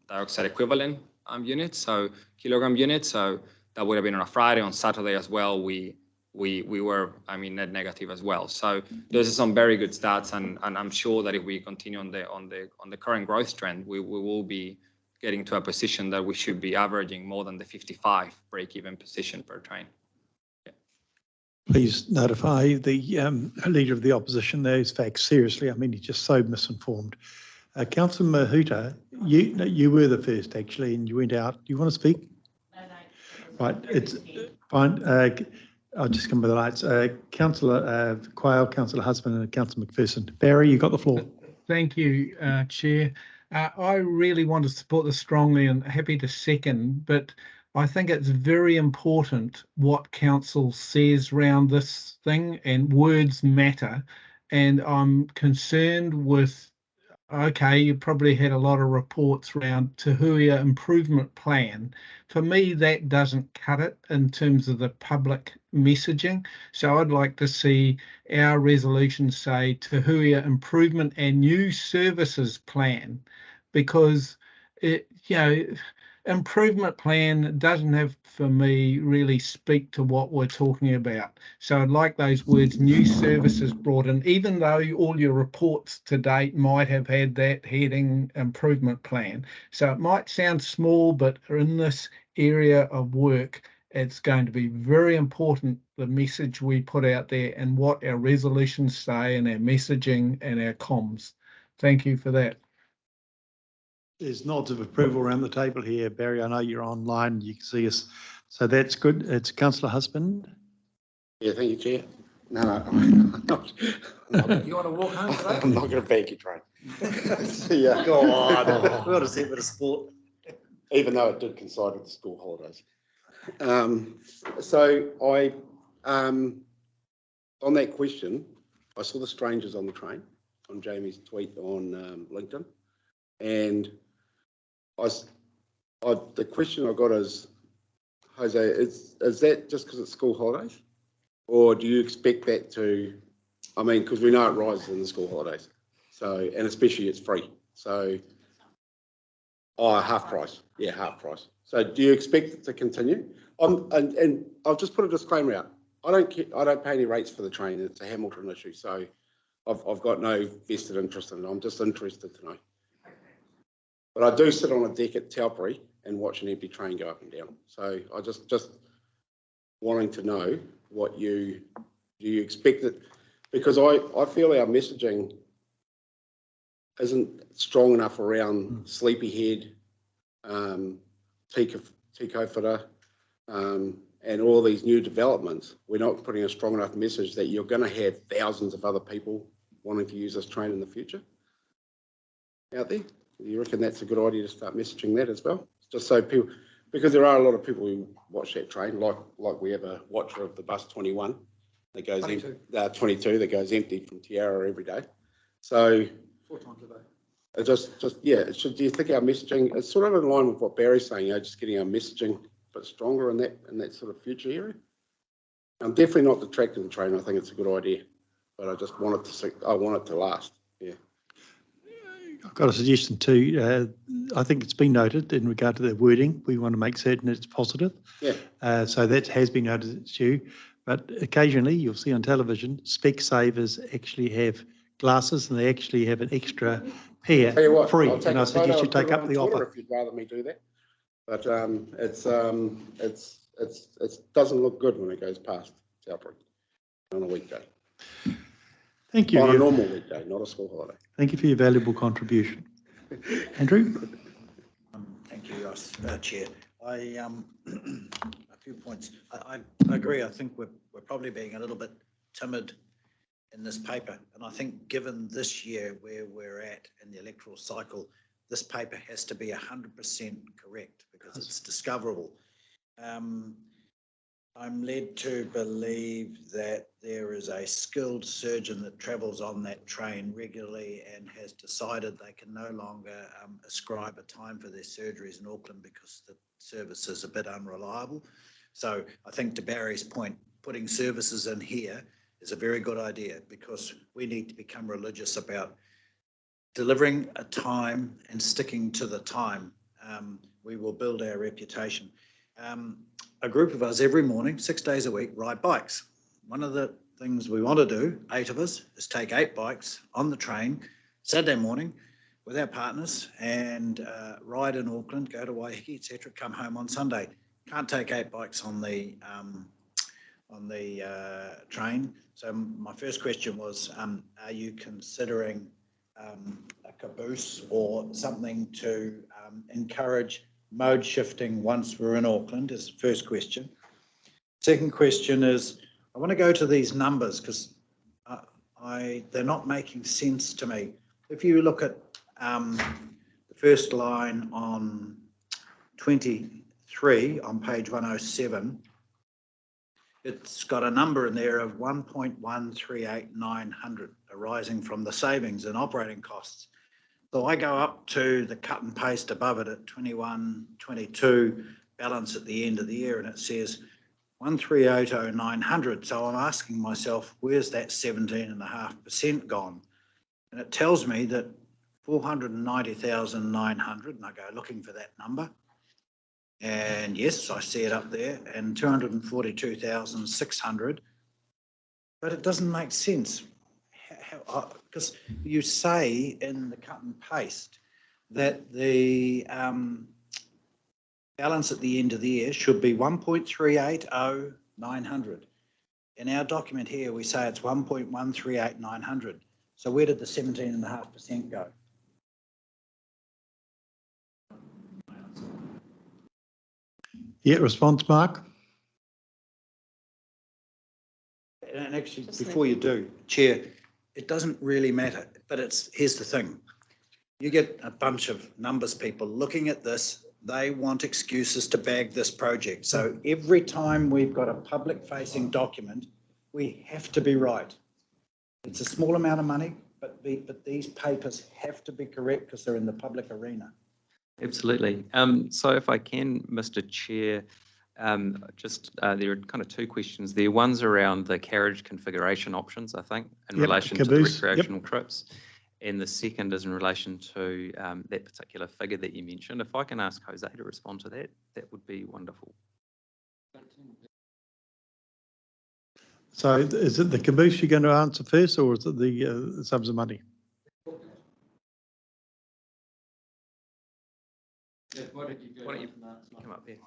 dioxide equivalent units, so kilogram units. So that would have been on a Friday. On Saturday as well, we were, net negative as well. So those are some very good stats, and I'm sure that if we continue on the current growth trend, we will be getting to a position that we should be averaging more than the 55 break-even position per train. Yeah. Please notify the leader of the opposition those facts seriously. He's just so misinformed. Councillor Mahuta, you were the first actually, and you went out. Do you want to speak? No. Right, it's fine. I'll just come with the lights. Councillor Quayle, Councillor Husband, and Councillor McPherson. Barry, you got the floor. Thank you, Chair. I really want to support this strongly and happy to second, but I think it's very important what council says around this thing, and words matter. And I'm concerned with, okay, you probably had a lot of reports around Te Huia improvement plan. For me, that doesn't cut it in terms of the public messaging. So I'd like to see our resolution say Te Huia improvement and new services plan, because improvement plan doesn't have, for me, really speak to what we're talking about. So I'd like those words, new services brought in, even though all your reports to date might have had that heading improvement plan. So it might sound small, but in this area of work, it's going to be very important, the message we put out there and what our resolutions say and our messaging and our comms. Thank you for that. There's nods of approval around the table here. Barry, I know you're online, you can see us. So that's good. It's Councillor Husband. Yeah, thank you, Chair. No, I'm not. You want to walk home today? I'm not going to bank your train. See ya. God, we've got to see a bit of sport. Even though it did coincide with the school holidays. So I, on that question, I saw the strangers on the train on Jamie's tweet on LinkedIn, and the question I got is, Jose, is that just because it's school holidays, or do you expect that to? I mean, because we know it rises in the school holidays, so and especially it's free, so. Oh, half price. Yeah, half price. So do you expect it to continue? And I'll just put a disclaimer out. I don't pay any rates for the train. It's a Hamilton issue. So I've got no vested interest in it. I'm just interested to know. But I do sit on a deck at Taupo and watch an empty train go up and down. So I just wanting to know what do you expect it, because I feel our messaging isn't strong enough around Sleepyhead, Tikofita, and all these new developments. We're not putting a strong enough message that you're going to have thousands of other people wanting to use this train in the future out there. Do you reckon that's a good idea to start messaging that as well? Just so people, because there are a lot of people who watch that train, like we have a watcher of the bus 21 that goes 22 that goes empty from Tiara every day. So 4 times a day. Yeah. Do you think our messaging is sort of in line with what Barry's saying? Just getting our messaging a bit stronger in that sort of future area. I'm definitely not detracting the train. I think it's a good idea, but I just want it to last. Yeah. I've got a suggestion too. I think it's been noted in regard to the wording. We want to make certain it's positive. Yeah. So that has been noted, it's due. But occasionally you'll see on television, Specsavers actually have glasses and they actually have an extra pair free. And I suggest you take up the offer. If you'd rather me do that, but it doesn't look good when it goes past Taupo on a weekday. Thank you. On a normal weekday, not a school holiday. Thank you for your valuable contribution. Andrew? Thank you, Ross, Chair. A few points. I agree. I think we're probably being a little bit timid in this paper. And I think given this year where we're at in the electoral cycle, this paper has to be 100% correct because it's discoverable. I'm led to believe that there is a skilled surgeon that travels on that train regularly and has decided they can no longer ascribe a time for their surgeries in Auckland because the service is a bit unreliable. So I think to Barry's point, putting services in here is a very good idea because we need to become religious about delivering a time and sticking to the time. We will build our reputation. A group of us every morning, 6 days a week, ride bikes. One of the things we want to do, 8 of us, is take 8 bikes on the train Saturday morning with our partners and ride in Auckland, go to Waiheke, etc., come home on Sunday. Can't take 8 bikes on the train. So my first question was, are you considering a caboose or something to encourage mode shifting once we're in Auckland is the first question. Second question is, I want to go to these numbers because they're not making sense to me. If you look at the first line on 23 on page 107, it's got a number in there of 1.138900 arising from the savings and operating costs. So I go up to the cut and paste above it at 21, 22 balance at the end of the year, and it says 1380900. So I'm asking myself, where's that 17.5% gone? And it tells me that 490,900, and I go looking for that number, And yes, I see it up there, and 242,600. But it doesn't make sense. Because you say in the cut and paste that the balance at the end of the year should be 1.380900. In our document here, we say it's 1.138900. So where did the 17.5% go? Yeah, response, Mark? And actually, before you do, Chair, it doesn't really matter, but here's the thing. You get a bunch of numbers people looking at this, they want excuses to bag this project. So every time we've got a public-facing document, we have to be right. It's a small amount of money, but these papers have to be correct because they're in the public arena. Absolutely. So if I can, Mr. Chair, there are kind of two questions there. One's around the carriage configuration options, I think, in relation to the recreational trips. And the second is in relation to that particular figure that you mentioned. If I can ask Jose to respond to that, that would be wonderful. So is it the caboose you're going to answer first, or is it the sums of money? Why don't you come up here?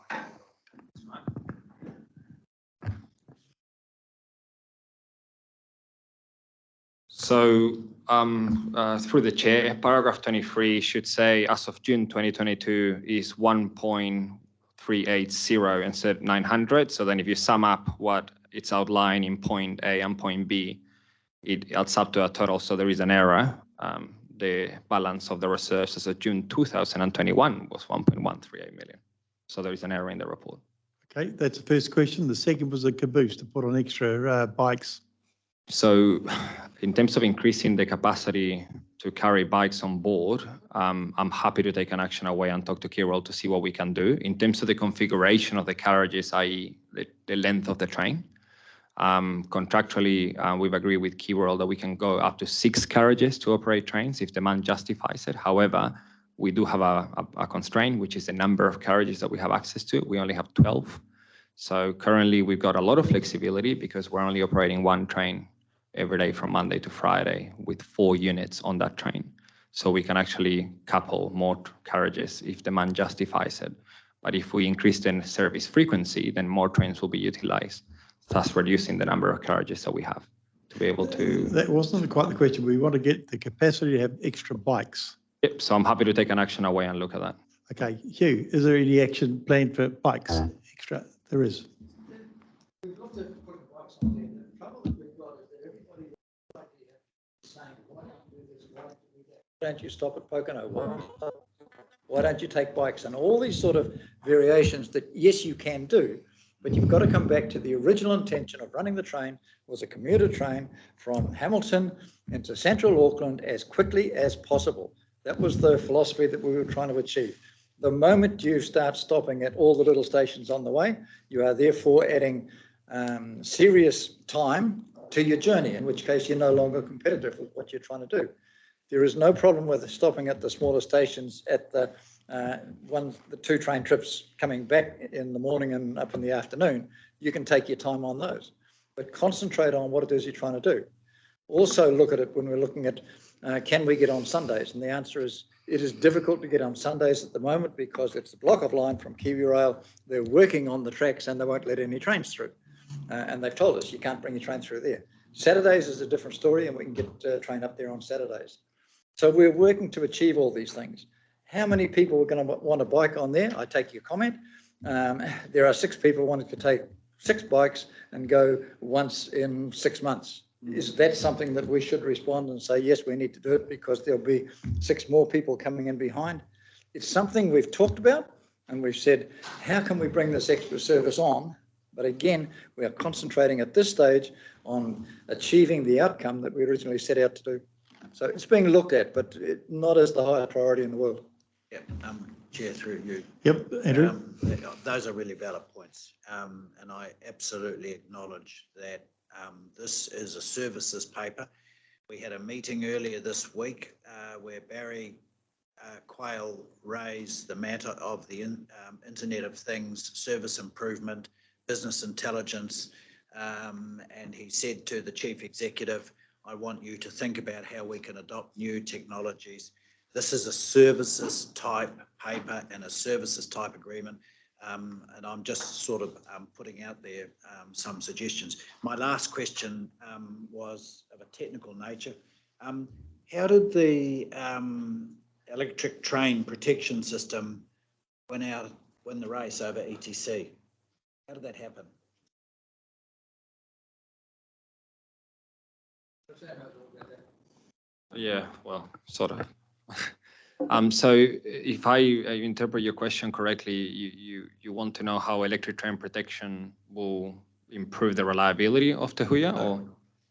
So through the chair, paragraph 23 should say as of June 2022 is 1.380 instead of 900. So then if you sum up what it's outlined in point A and point B, it adds up to a total. So there is an error. The balance of the reserves as of June 2021 was 1.138 million. So there is an error in the report. Okay, that's the first question. The second was a caboose to put on extra bikes. So in terms of increasing the capacity to carry bikes on board, I'm happy to take an action away and talk to Kirill to see what we can do. In terms of the configuration of the carriages, i.e. the length of the train, contractually, we've agreed with Kirill that we can go up to 6 carriages to operate trains if demand justifies it. However, we do have a constraint, which is the number of carriages that we have access to. We only have 12. So currently we've got a lot of flexibility because we're only operating one train every day from Monday to Friday with 4 units on that train. So we can actually couple more carriages if demand justifies it. But if we increase the service frequency, then more trains will be utilized, thus reducing the number of carriages that we have to be able to. That wasn't quite the question. We want to get the capacity to have extra bikes. Yep, so I'm happy to take an action away and look at that. Okay, Hugh, is there any action planned for bikes extra? There is. We've got to put bikes on there. The trouble that we've got is that everybody is saying, why don't you do this, why don't you do that? Why don't you stop at Pocono? Why don't you take bikes? And all these sort of variations that, yes, you can do, but you've got to come back to the original intention of running the train was a commuter train from Hamilton into central Auckland as quickly as possible. That was the philosophy that we were trying to achieve. The moment you start stopping at all the little stations on the way, you are therefore adding serious time to your journey, in which case you're no longer competitive with what you're trying to do. There is no problem with stopping at the smaller stations at the 2 train trips coming back in the morning and up in the afternoon. You can take your time on those, but concentrate on what it is you're trying to do. Also look at it when we're looking at can we get on Sundays? And the answer is it is difficult to get on Sundays at the moment because it's a block of line from Kiwi Rail. They're working on the tracks and they won't let any trains through. And they've told us you can't bring your train through there. Saturdays is a different story and we can get a train up there on Saturdays. So we're working to achieve all these things. How many people are going to want a bike on there? I take your comment. There are 6 people wanting to take 6 bikes and go once in 6 months. Is that something that we should respond and say, yes, we need to do it because there'll be 6 more people coming in behind? It's something we've talked about and we've said, how can we bring this extra service on? But again, we are concentrating at this stage on achieving the outcome that we originally set out to do. So it's being looked at, but not as the highest priority in the world. Yep, Chair, through you. Yep, Andrew. Those are really valid points. And I absolutely acknowledge that this is a services paper. We had a meeting earlier this week where Barry Quayle raise the matter of the Internet of Things, service improvement, business intelligence, and he said to the chief executive, I want you to think about how we can adopt new technologies. This is a services type paper and a services type agreement. And I'm just sort of putting out there some suggestions. My last question was of a technical nature. How did the electric train protection system win the race over ETC? How did that happen? Yeah, well, sort of. So if I interpret your question correctly, you want to know how electric train protection will improve the reliability of the Huia, or?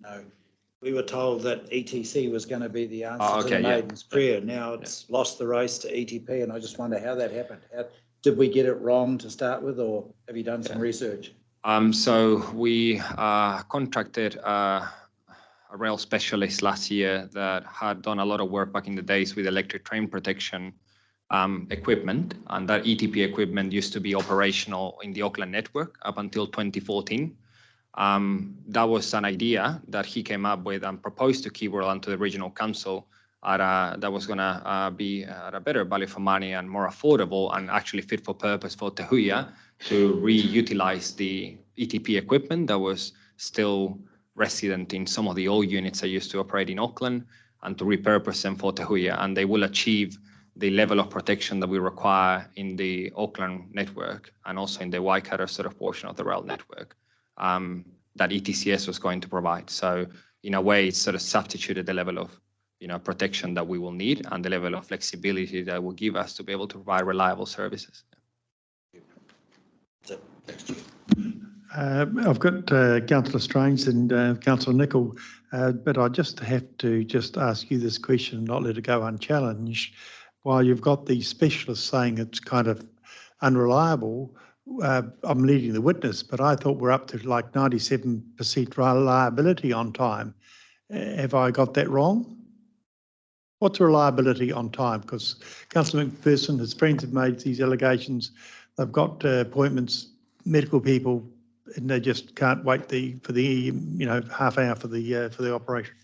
No, we were told that ETC was going to be the answer to the Maiden's Prayer. Now it's lost the race to ETP, and I just wonder how that happened. Did we get it wrong to start with, or have you done some research? So we contracted a rail specialist last year that had done a lot of work back in the days with electric train protection equipment, and that ETP equipment used to be operational in the Auckland network up until 2014. That was an idea that he came up with and proposed to Key World and to the regional council that was going to be at a better value for money and more affordable and actually fit for purpose for Te Huia to reutilize the ETP equipment that was still resident in some of the old units that used to operate in Auckland, and to repurpose them for Te Huia. And they will achieve the level of protection that we require in the Auckland network and also in the Waikato sort of portion of the rail network that ETCS was going to provide. So in a way, it's sort of substituted the level of protection that we will need and the level of flexibility that will give us to be able to provide reliable services. I've got Councillor Strange and Councillor Nicol, but I just have to ask you this question and not let it go unchallenged. While you've got the specialists saying it's kind of unreliable, I'm leading the witness, but I thought we're up to like 97% reliability on time. Have I got that wrong? What's reliability on time? Because Councillor McPherson, his friends have made these allegations. They've got appointments, medical people, and they just can't wait for the half hour for the operation.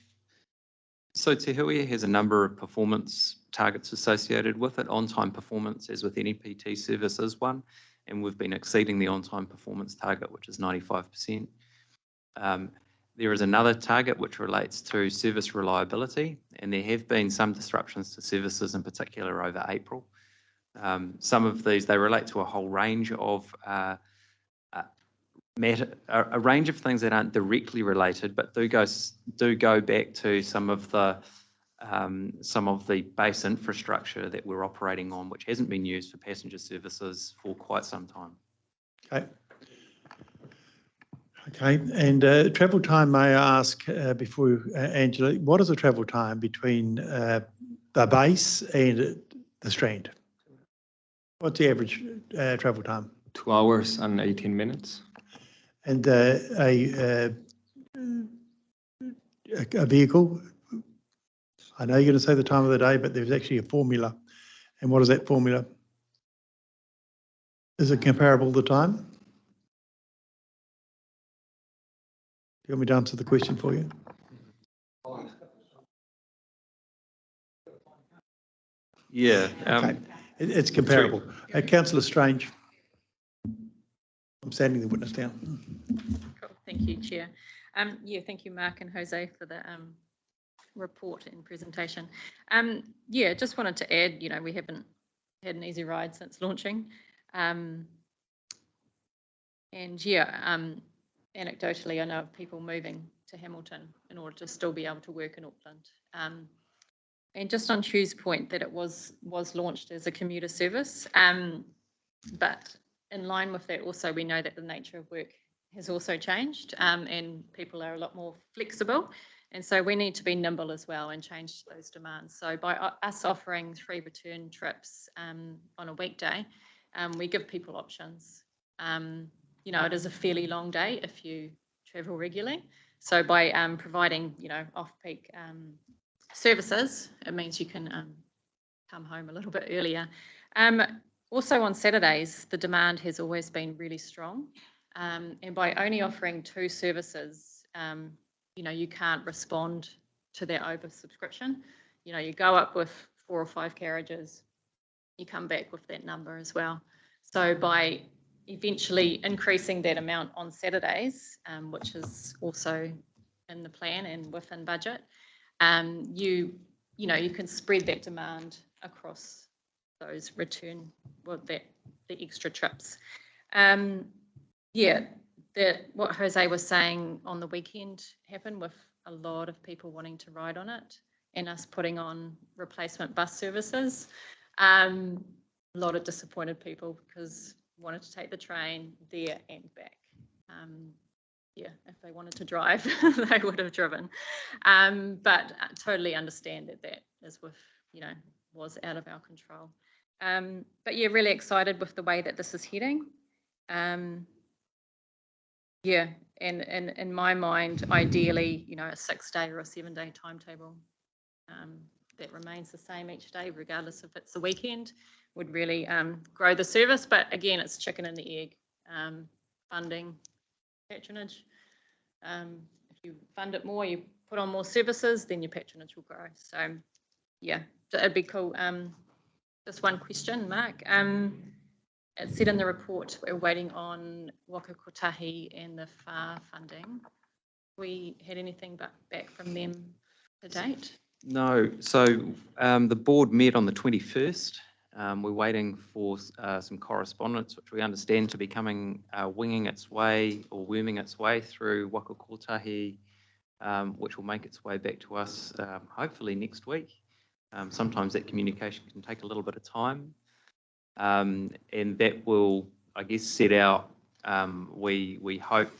So Te Huia has a number of performance targets associated with it. On-time performance, as with any PT service, is one, and we've been exceeding the on-time performance target, which is 95%. There is another target which relates to service reliability, and there have been some disruptions to services, in particular over April. Some of these, they relate to a whole range of a range of things that aren't directly related, but do go back to some of the base infrastructure that we're operating on, which hasn't been used for passenger services for quite some time. Okay. Okay, and travel time, may I ask before Angela, what is the travel time between the base and the Strand? What's the average travel time? 2 hours and 18 minutes. And a vehicle, I know you're going to say the time of the day, but there's actually a formula. And what is that formula? Is it comparable to time? Do you want me to answer the question for you? Yeah. Okay. It's comparable. Councillor Strange. I'm standing the witness down. Cool. Thank you, Chair. Yeah, thank you, Mark and Jose, for the report and presentation. Yeah, just wanted to add, we haven't had an easy ride since launching. And yeah, anecdotally, I know of people moving to Hamilton in order to still be able to work in Auckland. And just on Hugh's point that it was launched as a commuter service, but in line with that also we know that the nature of work has also changed, and people are a lot more flexible, and so we need to be nimble as well and change those demands. So by us offering 3 return trips on a weekday, we give people options. It is a fairly long day if you travel regularly. So by providing, off-peak services, it means you can come home a little bit earlier. Also on Saturdays, the demand has always been really strong. And by only offering 2 services, you know, you can't respond to that oversubscription. You know, you go up with 4 or 5 carriages, you come back with that number as well. So by eventually increasing that amount on Saturdays, which is also in the plan and within budget, you know, you can spread that demand across those return, well, the extra trips. Yeah, what Jose was saying on the weekend happened with a lot of people wanting to ride on it and us putting on replacement bus services. A lot of disappointed people because wanted to take the train there and back. Yeah, if they wanted to drive, they would have driven. But I totally understand that is with, you know, was out of our control. But yeah, really excited with the way that this is heading. Yeah, and in my mind, ideally, you know, a 6-day or a 7-day timetable that remains the same each day, regardless if it's a weekend, would really grow the service. But again, it's chicken and the egg, funding, patronage. If you fund it more, you put on more services, then your patronage will grow. So yeah, it'd be cool. Just one question, Mark. It said in the report we're waiting on Waka Kotahi and the FAR funding. We had anything back from them to date? No. So the board met on the 21st. We're waiting for some correspondence, which we understand to be coming, winging its way or worming its way through Waka Kotahi, which will make its way back to us hopefully next week. Sometimes that communication can take a little bit of time. And that will, I guess, set out, we hope,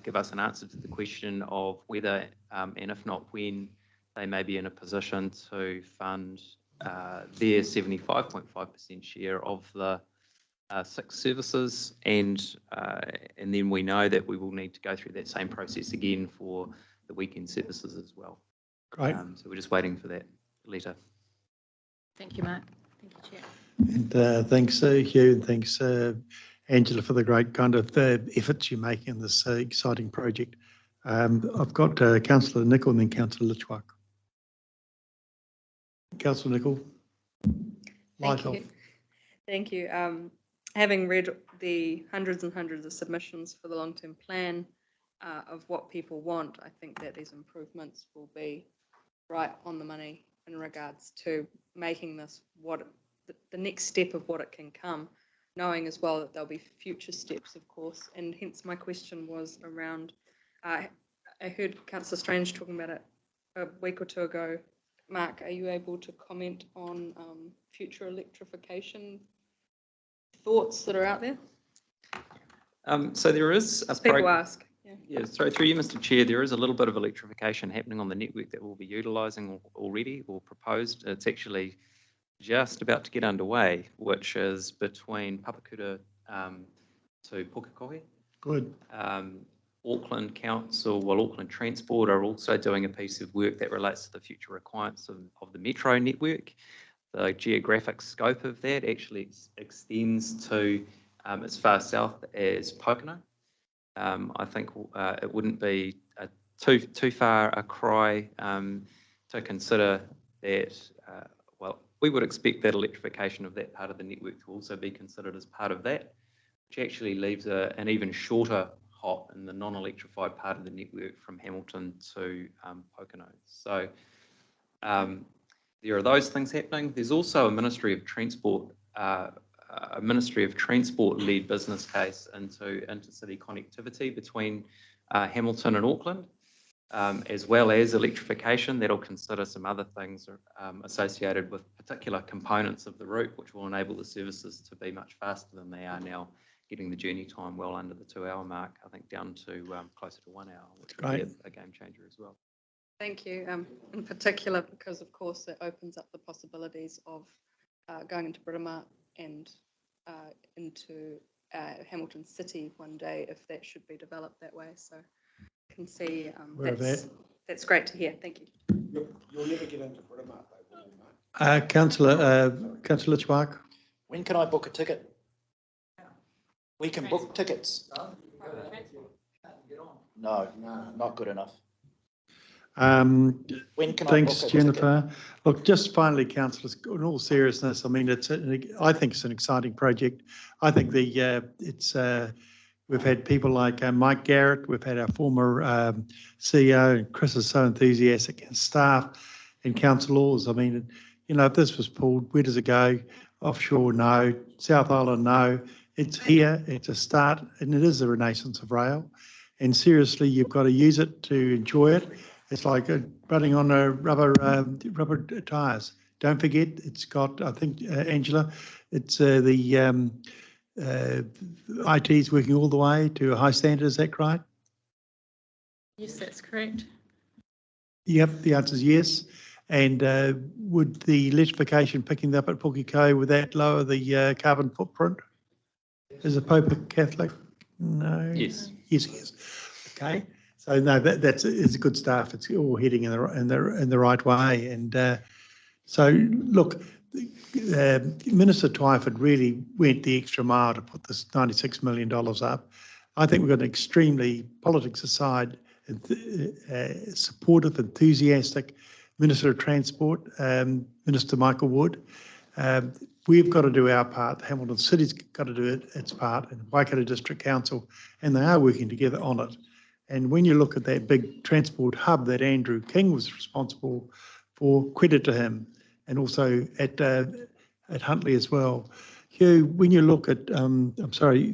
give us an answer to the question of whether, and if not when, they may be in a position to fund their 75.5% share of the 6 services. And then we know that we will need to go through that same process again for the weekend services as well. Great. So we're just waiting for that letter. Thank you, Mark. Thank you, Chair. And thanks, Hugh, and thanks, Angela, for the great kind of efforts you're making in this exciting project. I've got Councillor Nicol and then Councillor Litchwick. Councillor Nicol. Thank you. Thank you. Having read the hundreds and hundreds of submissions for the long-term plan of what people want, I think that these improvements will be right on the money in regards to making this what the next step of what it can come, knowing as well that there'll be future steps, of course, and hence my question was around, I heard Councillor Strange talking about it a week or 2 ago. Mark, are you able to comment on future electrification thoughts that are out there? So there is a people ask. Yeah, so through you, Mr. Chair, there is a little bit of electrification happening on the network that we'll be utilising already or proposed. It's actually just about to get underway, which is between Papakura to Pukekohe. Good. Auckland Council, well, Auckland Transport are also doing a piece of work that relates to the future requirements of the metro network. The geographic scope of that actually extends to as far south as Pocono. I think it wouldn't be too far a cry to consider that, well, we would expect that electrification of that part of the network to also be considered as part of that, which actually leaves an even shorter hop in the non-electrified part of the network from Hamilton to Pocono. So there are those things happening. There's also a Ministry of Transport led business case into intercity connectivity between Hamilton and Auckland, as well as electrification. That'll consider some other things associated with particular components of the route, which will enable the services to be much faster than they are now, getting the journey time well under the 2-hour mark, I think down to closer to 1 hour, which would be a game changer as well. Thank you. In particular, because of course it opens up the possibilities of going into Britomart and into Hamilton City one day, if that should be developed that way. So I can see that's great to hear. Thank you. You'll never get into Britomart though, will you, Mark? Councillor Chwark. When can I book a ticket? We can book tickets. No, not good enough. When can Thanks, I book a Jennifer. ticket? Look, just finally, councillors, in all seriousness, I mean, I think it's an exciting project. I think we've had people like Mike Garrett, we've had our former CEO, and Chris is so enthusiastic, and staff and councillors. I mean, you know, if this was pulled, where does it go? Offshore, no. South Island, no. It's here, it's a start, and it is the renaissance of rail. And seriously, you've got to use it to enjoy it. It's like running on a rubber tyres. Don't forget, it's got, I think, Angela, it's the IT is working all the way to a high standard. Is that right? Yes, that's correct. Yep, the answer is yes. And would the electrification picking up at Pukeko, would that lower the carbon footprint? Is the Pope a Catholic? No. Yes. Yes. Okay. So no, it's a good start. It's all heading in the right way. And so look, Minister Twyford really went the extra mile to put this $96 million up. I think we've got an extremely, politics aside, supportive, enthusiastic Minister of Transport, Minister Michael Wood. We've got to do our part. Hamilton City's got to do its part, and Waikato District Council, and they are working together on it. And when you look at that big transport hub that Andrew King was responsible for, credit to him, and also at Huntley as well. Hugh, when you look at,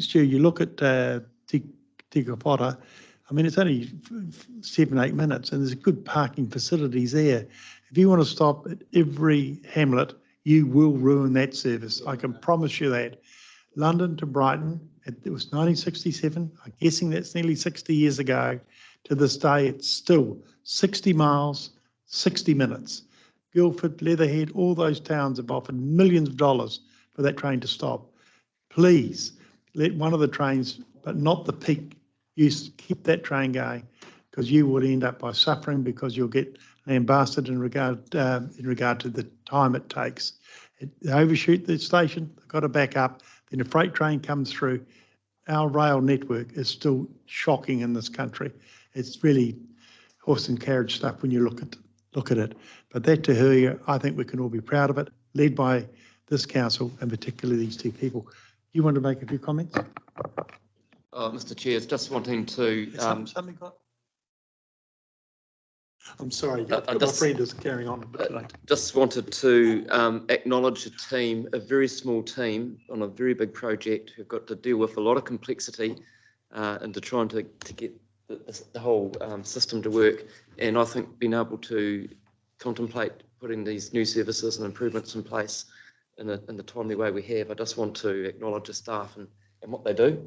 Stu, you look at Tikawhata, I mean, it's only 7-8 minutes, and there's good parking facilities there. If you want to stop at every hamlet, you will ruin that service. I can promise you that. London to Brighton, it was 1967. I'm guessing that's nearly 60 years ago. To this day, it's still 60 miles, 60 minutes. Guildford, Leatherhead, all those towns have offered millions of dollars for that train to stop. Please let one of the trains, but not the peak, keep that train going, because you will end up by suffering, because you'll get lambasted in regard to the time it takes. They overshoot the station, they've got to back up, then a freight train comes through. Our rail network is still shocking in this country. It's really horse and carriage stuff when you look at it. But that to Huia, I think we can all be proud of it, led by this council and particularly these two people. You want to make a few comments? Mr. Chair, just wanting to. Something got? I'm sorry, my friend is carrying on a bit today. Just wanted to acknowledge a team, a very small team on a very big project who've got to deal with a lot of complexity and to trying to get the whole system to work. And I think being able to contemplate putting these new services and improvements in place in the timely way we have, I just want to acknowledge the staff and what they do.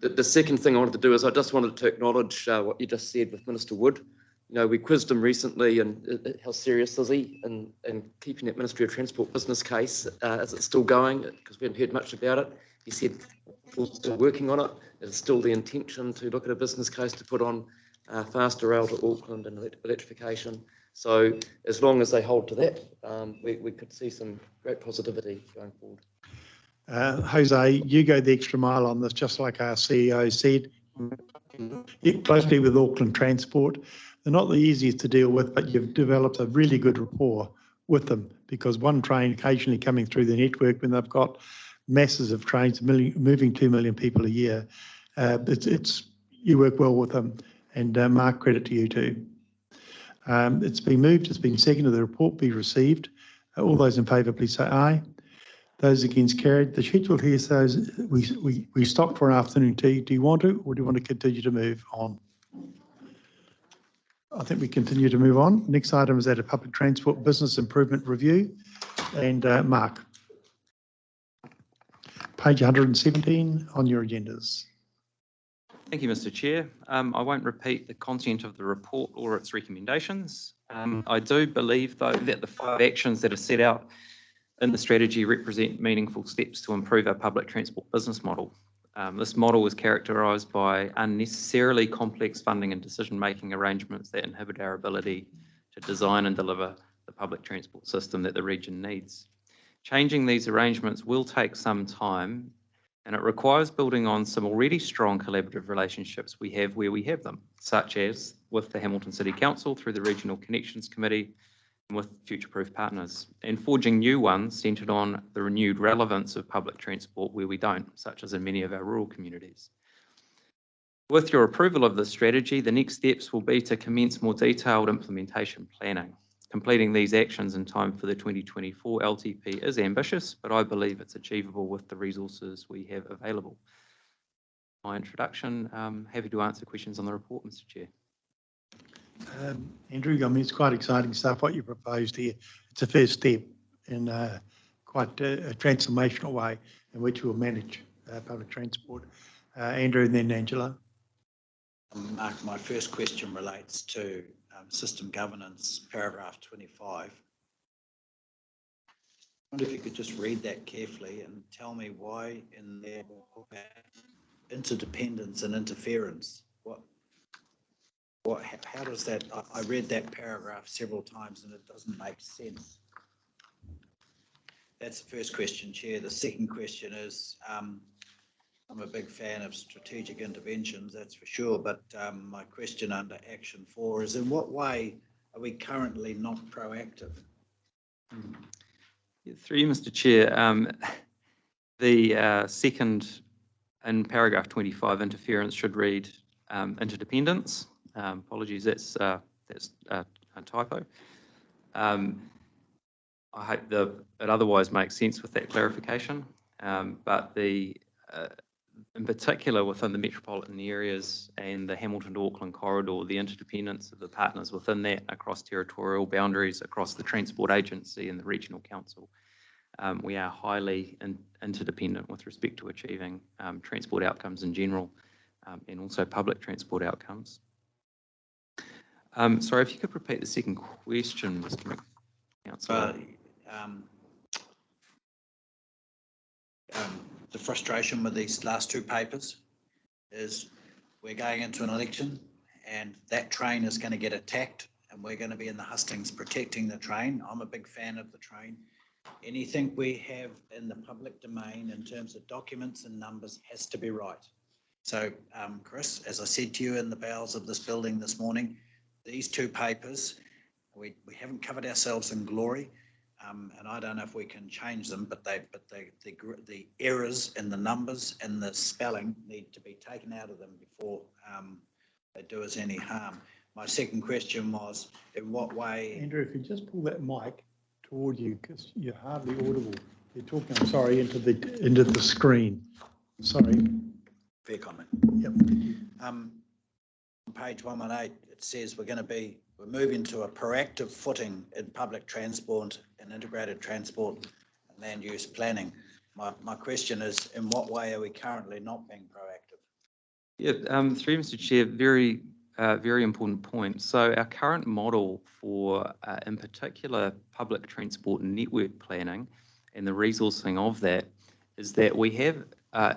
The second thing I wanted to do is I just wanted to acknowledge what you just said with Minister Wood. You know, we quizzed him recently and how serious is he in keeping that Ministry of Transport business case? Is it still going? Because we haven't heard much about it. He said we're still working on it. It's still the intention to look at a business case to put on faster rail to Auckland and electrification. So as long as they hold to that, we could see some great positivity going forward. Jose, you go the extra mile on this, just like our CEO said. Closely with Auckland Transport. They're not the easiest to deal with, but you've developed a really good rapport with them, because one train occasionally coming through the network when they've got masses of trains moving 2 million people a year, you work well with them, and Mark, credit to you too. It's been moved, it's been seconded, the report be received. All those in favour, please say aye. Those against, carried. The schedule here says we stop for an afternoon tea. Do you want to, or do you want to continue to move on? I think we continue to move on. Next item is that of Public Transport Business Improvement Review. And Mark. Page 117 on your agendas. Thank you, Mr. Chair. I won't repeat the content of the report or its recommendations. I do believe, though, that the 5 actions that are set out in the strategy represent meaningful steps to improve our public transport business model. This model is characterised by unnecessarily complex funding and decision-making arrangements that inhibit our ability to design and deliver the public transport system that the region needs. Changing these arrangements will take some time, and it requires building on some already strong collaborative relationships we have where we have them, such as with the Hamilton City Council through the Regional Connections Committee and with future-proof partners, and forging new ones centred on the renewed relevance of public transport where we don't, such as in many of our rural communities. With your approval of this strategy, the next steps will be to commence more detailed implementation planning. Completing these actions in time for the 2024 LTP is ambitious, but I believe it's achievable with the resources we have available. My introduction, happy to answer questions on the report, Mr. Chair. Andrew, I mean, it's quite exciting stuff what you proposed here. It's a first step in quite a transformational way in which we'll manage public transport. Andrew and then Angela. Mark, my first question relates to system governance, paragraph 25. I wonder if you could just read that carefully and tell me why in there interdependence and interference. How does that? I read that paragraph several times and it doesn't make sense. That's the first question, Chair. The second question is, I'm a big fan of strategic interventions, that's for sure, but my question under Action 4 is, in what way are we currently not proactive? Through you, Mr. Chair, the second in paragraph 25, interference, should read interdependence. Apologies, that's a typo. I hope it otherwise makes sense with that clarification, but in particular within the metropolitan areas and the Hamilton to Auckland corridor, the interdependence of the partners within that across territorial boundaries, across the Transport Agency and the Regional Council. We are highly interdependent with respect to achieving transport outcomes in general and also public transport outcomes. Sorry, if you could repeat the second question, Mr. Councillor. The frustration with these last two papers is we're going into an election and that train is going to get attacked and we're going to be in the hustings protecting the train. I'm a big fan of the train. Anything we have in the public domain in terms of documents and numbers has to be right. So, Chris, as I said to you in the bowels of this building this morning, these two papers, we haven't covered ourselves in glory. And I don't know if we can change them, but the errors in the numbers and the spelling need to be taken out of them before they do us any harm. My second question was, in what way? Andrew, if you just pull that mic toward you, because you're hardly audible. You're talking, I'm sorry, into the screen. Sorry. Fair comment. Yep. On page 118, it says we're moving to a proactive footing in public transport and integrated transport and land use planning. My question is, in what way are we currently not being proactive? Yeah, through Mr. Chair, very important point. So our current model for, in particular, public transport network planning and the resourcing of that is that we have,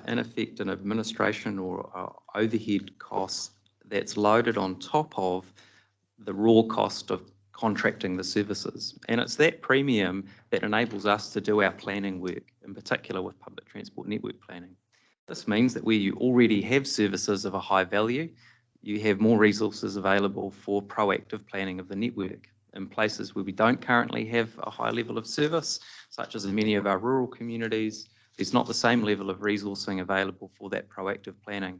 in effect, an administration or overhead cost that's loaded on top of the raw cost of contracting the services. And it's that premium that enables us to do our planning work, in particular with public transport network planning. This means that where you already have services of a high value, you have more resources available for proactive planning of the network. In places where we don't currently have a high level of service, such as in many of our rural communities, there's not the same level of resourcing available for that proactive planning.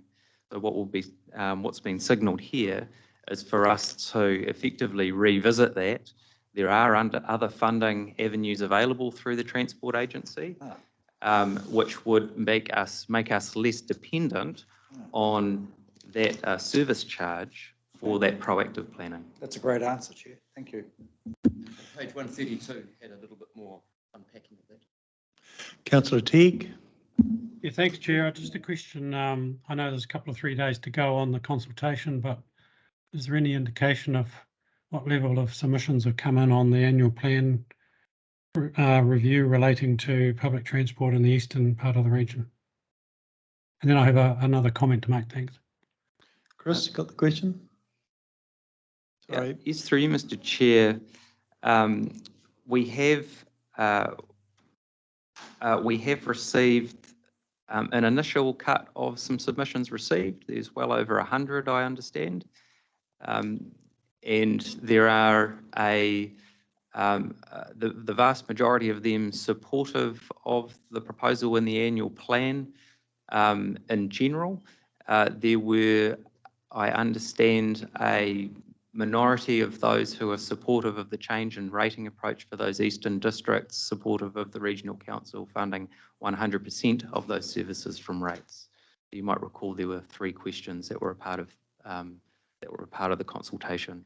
So what's been signalled here is for us to effectively revisit that. There are other funding avenues available through the Transport Agency, which would make us less dependent on that service charge for that proactive planning. That's a great answer, Chair. Thank you. Page 132 had a little bit more unpacking of that. Councillor Teague. Yeah, thanks, Chair. Just a question. I know there's a couple of 3 days to go on the consultation, but is there any indication of what level of submissions have come in on the annual plan review relating to public transport in the eastern part of the region? And then I have another comment to make. Thanks. Chris, you got the question? Sorry. Yes, through you, Mr. Chair. We have received an initial cut of some submissions received. There's well over 100, I understand. And there are the vast majority of them supportive of the proposal in the annual plan in general. There were, I understand, a minority of those who are supportive of the change in rating approach for those eastern districts, supportive of the regional council funding 100% of those services from rates. You might recall there were 3 questions that were a part of the consultation.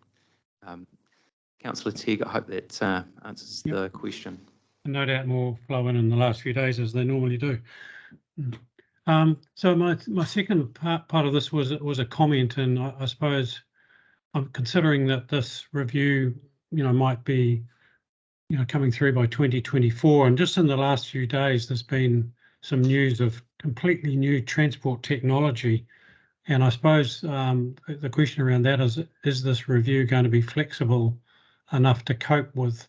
Councillor Tegg, I hope that answers the question. And no doubt more flow in the last few days as they normally do. So my second part of this was a comment, and I suppose I'm considering that this review, might be, coming through by 2024. And just in the last few days, there's been some news of completely new transport technology. And I suppose the question around that is this review going to be flexible enough to cope with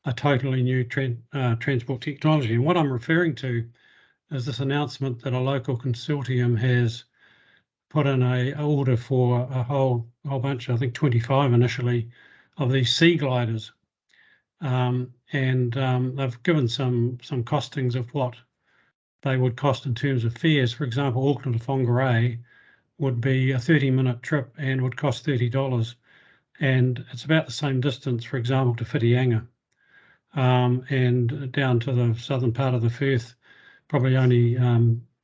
a totally new transport technology? And what I'm referring to is this announcement that a local consortium has put in a order for a whole bunch, I think 25 initially, of these sea gliders. And they've given some costings of what they would cost in terms of fares. For example, Auckland to Whangarei would be a 30-minute trip and would cost $30. And it's about the same distance, for example, to Whitianga. And down to the southern part of the Firth, probably only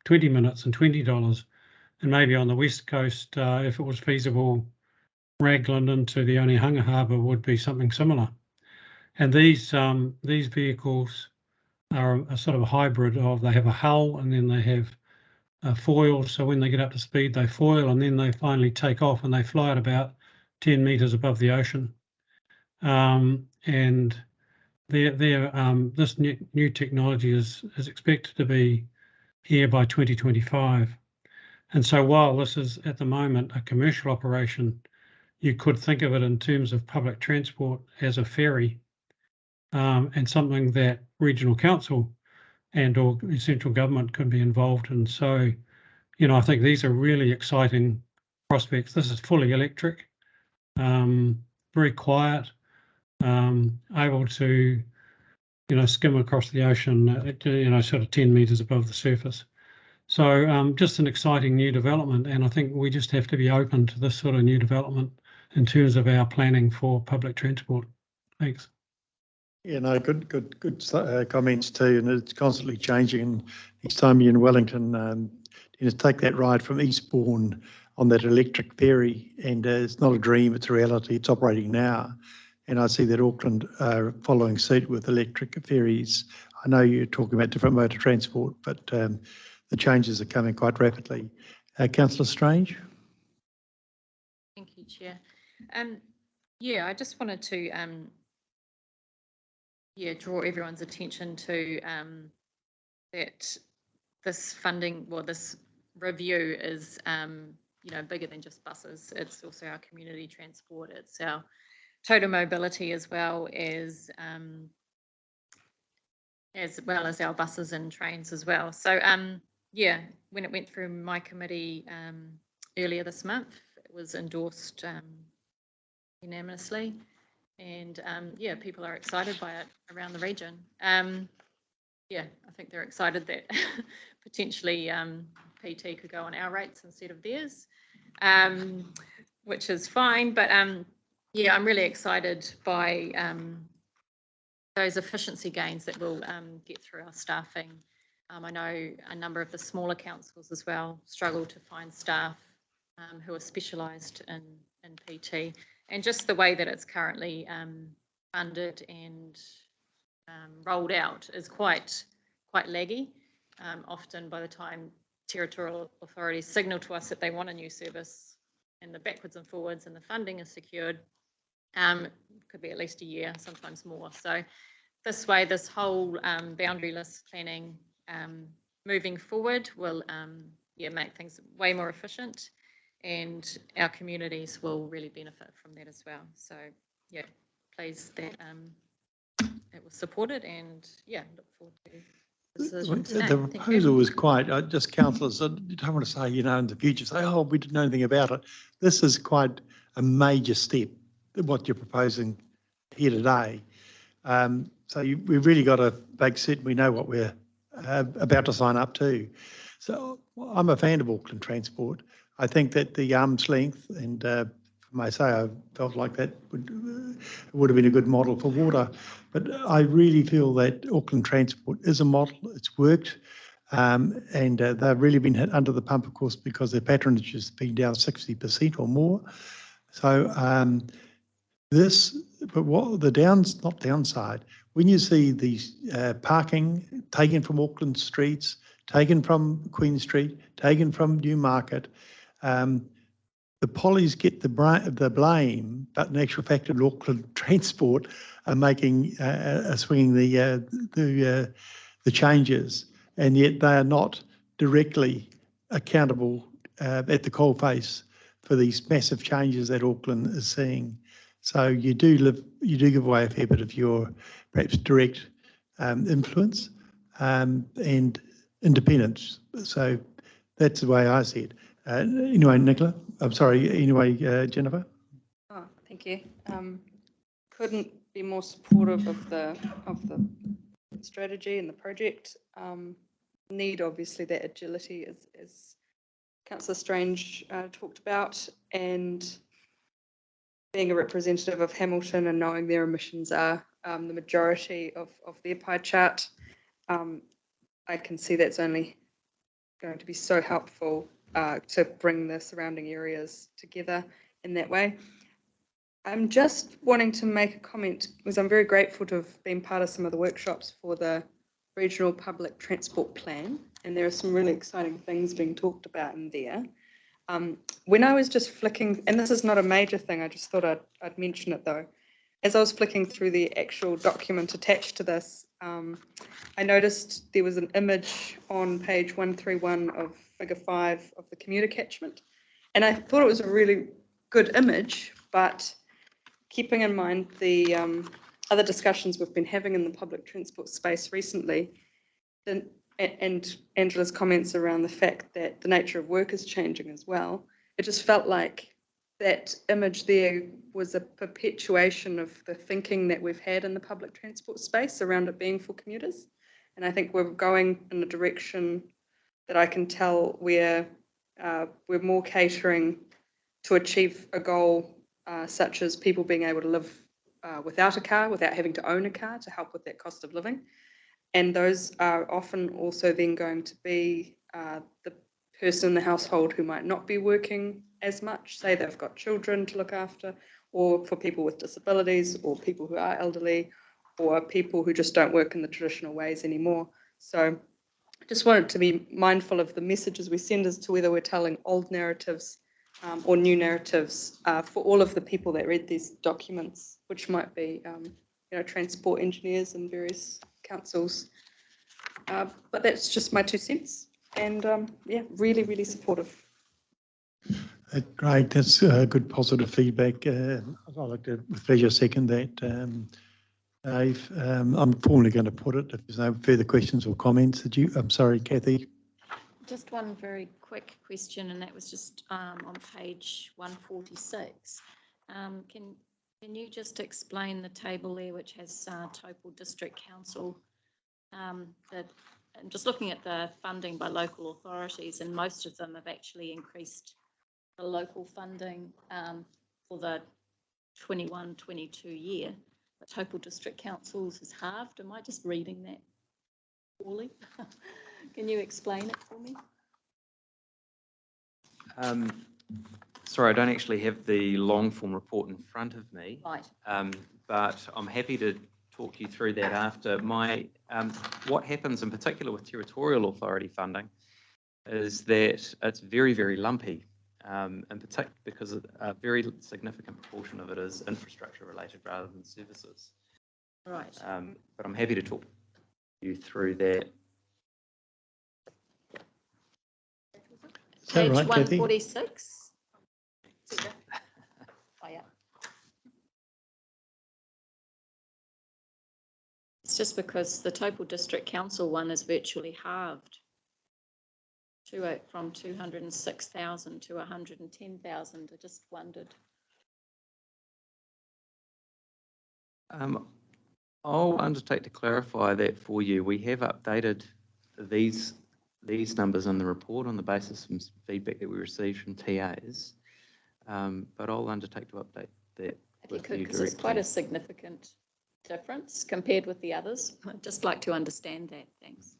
20 minutes and $20. And maybe on the west coast, if it was feasible, Raglan into the Onehunga Harbour would be something similar. And these vehicles are a sort of a hybrid of, they have a hull and then they have a foil. So when they get up to speed, they foil and then they finally take off and they fly at about 10 metres above the ocean. And this new technology is expected to be here by 2025. And so while this is at the moment a commercial operation, you could think of it in terms of public transport as a ferry, and something that regional council and or central government could be involved in. So, I think these are really exciting prospects. This is fully electric, very quiet, able to, skim across the ocean at, sort of 10 metres above the surface. So just an exciting new development, and I think we just have to be open to this sort of new development in terms of our planning for public transport. Thanks. Yeah, no, good comments too, and it's constantly changing. And each time you're in Wellington, take that ride from Eastbourne on that electric ferry, and it's not a dream, it's a reality. It's operating now, and I see that Auckland are following suit with electric ferries. I know you're talking about different mode of transport, but the changes are coming quite rapidly. Councillor Strange. Thank you, Chair. Yeah, I just wanted to draw everyone's attention to that this funding, this review is bigger than just buses. It's also our community transport. It's our total mobility as well as our buses and trains as well. So when it went through my committee earlier this month, it was endorsed unanimously, and people are excited by it around the region. I think they're excited that potentially PT could go on our rates instead of theirs, which is fine. But I'm really excited by those efficiency gains that we'll get through our staffing. I know a number of the smaller councils as well struggle to find staff who are specialised in PT, and just the way that it's currently funded and rolled out is quite laggy. Often by the time territorial authorities signal to us that they want a new service and the backwards and forwards and the funding is secured, could be at least a year, sometimes more. So this way, this whole boundaryless planning moving forward will make things way more efficient, and our communities will really benefit from that as well. So pleased that it was supported, and yeah, look forward to the decision today. The Thank you. proposal was quite, just councillors, you don't want to say, in the future, say, oh, we didn't know anything about it. This is quite a major step, what you're proposing here today. So we've really got a big set. We know what we're about to sign up to. So I'm a fan of Auckland Transport. I think that the arm's length, and I may say I felt like that would have been a good model for water. But I really feel that Auckland Transport is a model. It's worked. And they've really been hit under the pump, of course, because their patronage has been down 60% or more. So but what the not downside, when you see these parking taken from Auckland streets, taken from Queen Street, taken from Newmarket, the pollies get the blame, but in actual fact, at Auckland Transport are swinging the changes, and yet they are not directly accountable at the coalface for these massive changes that Auckland is seeing. So you do give away a fair bit of your perhaps direct influence and independence. So that's the way I see it. Anyway, Nicola, I'm sorry. Anyway, Jennifer. Oh, thank you. Couldn't be more supportive of the strategy and the project. Need obviously that agility, as Councillor Strange talked about, and being a representative of Hamilton and knowing their emissions are the majority of their pie chart, I can see that's only going to be so helpful to bring the surrounding areas together in that way. I'm just wanting to make a comment because I'm very grateful to have been part of some of the workshops for the Regional Public Transport Plan, and there are some really exciting things being talked about in there. When I was just flicking, and this is not a major thing, I just thought I'd mention it though. As I was flicking through the actual document attached to this, I noticed there was an image on page 131 of figure 5 of the commuter catchment. And I thought it was a really good image, but keeping in mind the other discussions we've been having in the public transport space recently, and Angela's comments around the fact that the nature of work is changing as well, it just felt like that image there was a perpetuation of the thinking that we've had in the public transport space around it being for commuters. And I think we're going in a direction that I can tell where we're more catering to achieve a goal such as people being able to live without a car, without having to own a car, to help with that cost of living. And those are often also then going to be the person in the household who might not be working as much, say they've got children to look after, or for people with disabilities, or people who are elderly, or people who just don't work in the traditional ways anymore. So I just wanted to be mindful of the messages we send as to whether we're telling old narratives or new narratives for all of the people that read these documents, which might be transport engineers and various councils. But that's just my 2 cents. And yeah, really, really supportive. Great, that's good positive feedback. I'd like to, with pleasure, second that. Dave, I'm formally going to put it, if there's no further questions or comments. I'm sorry, Kathy. Just one very quick question, and that was just on page 146. Can you just explain the table there, which has Taupo District Council? I'm just looking at the funding by local authorities, and most of them have actually increased the local funding for the 21-22 year. But Taupo District Councils is halved. Am I just reading that poorly? Can you explain it for me? Sorry, I don't actually have the long form report in front of me. Right. But I'm happy to talk you through that after. What happens in particular with territorial authority funding is that it's very, very lumpy, in particular because a very significant proportion of it is infrastructure related rather than services. Right. But I'm happy to talk you through that. Page right, 146. Oh, yeah. just because the total district council one is virtually halved from 206,000 to 110,000. I just wondered. I'll undertake to clarify that for you. We have updated these numbers in the report on the basis of some feedback that we received from TAs, but I'll undertake to update that. If you could, because it's quite a significant difference compared with the others. I'd just like to understand that. Thanks.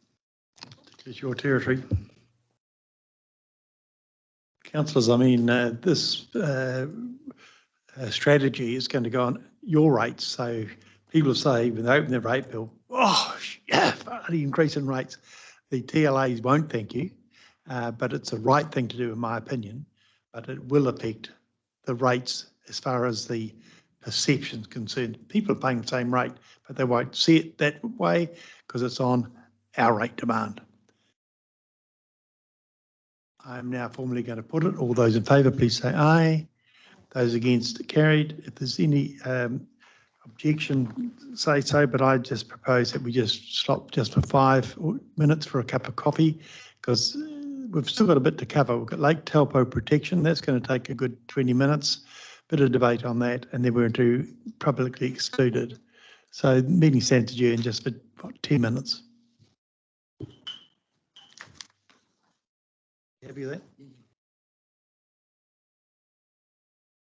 It's your territory. Councillors, I mean, this strategy is going to go on your rates. So people say when they open their rate bill, oh, yeah, the increase in rates. The TLAs won't thank you, but it's the right thing to do in my opinion, but it will affect the rates as far as the perception is concerned. People are paying the same rate, but they won't see it that way because it's on our rate demand. I'm now formally going to put it. All those in favour, please say aye. Those against, carried. If there's any objection, say so, but I just propose that we just stop just for 5 minutes for a cup of coffee because we've still got a bit to cover. We've got Lake Taupo protection. That's going to take a good 20 minutes. Bit of debate on that, and then we're into publicly excluded. So the meeting stands adjourned just for what, 10 minutes. Happy with that?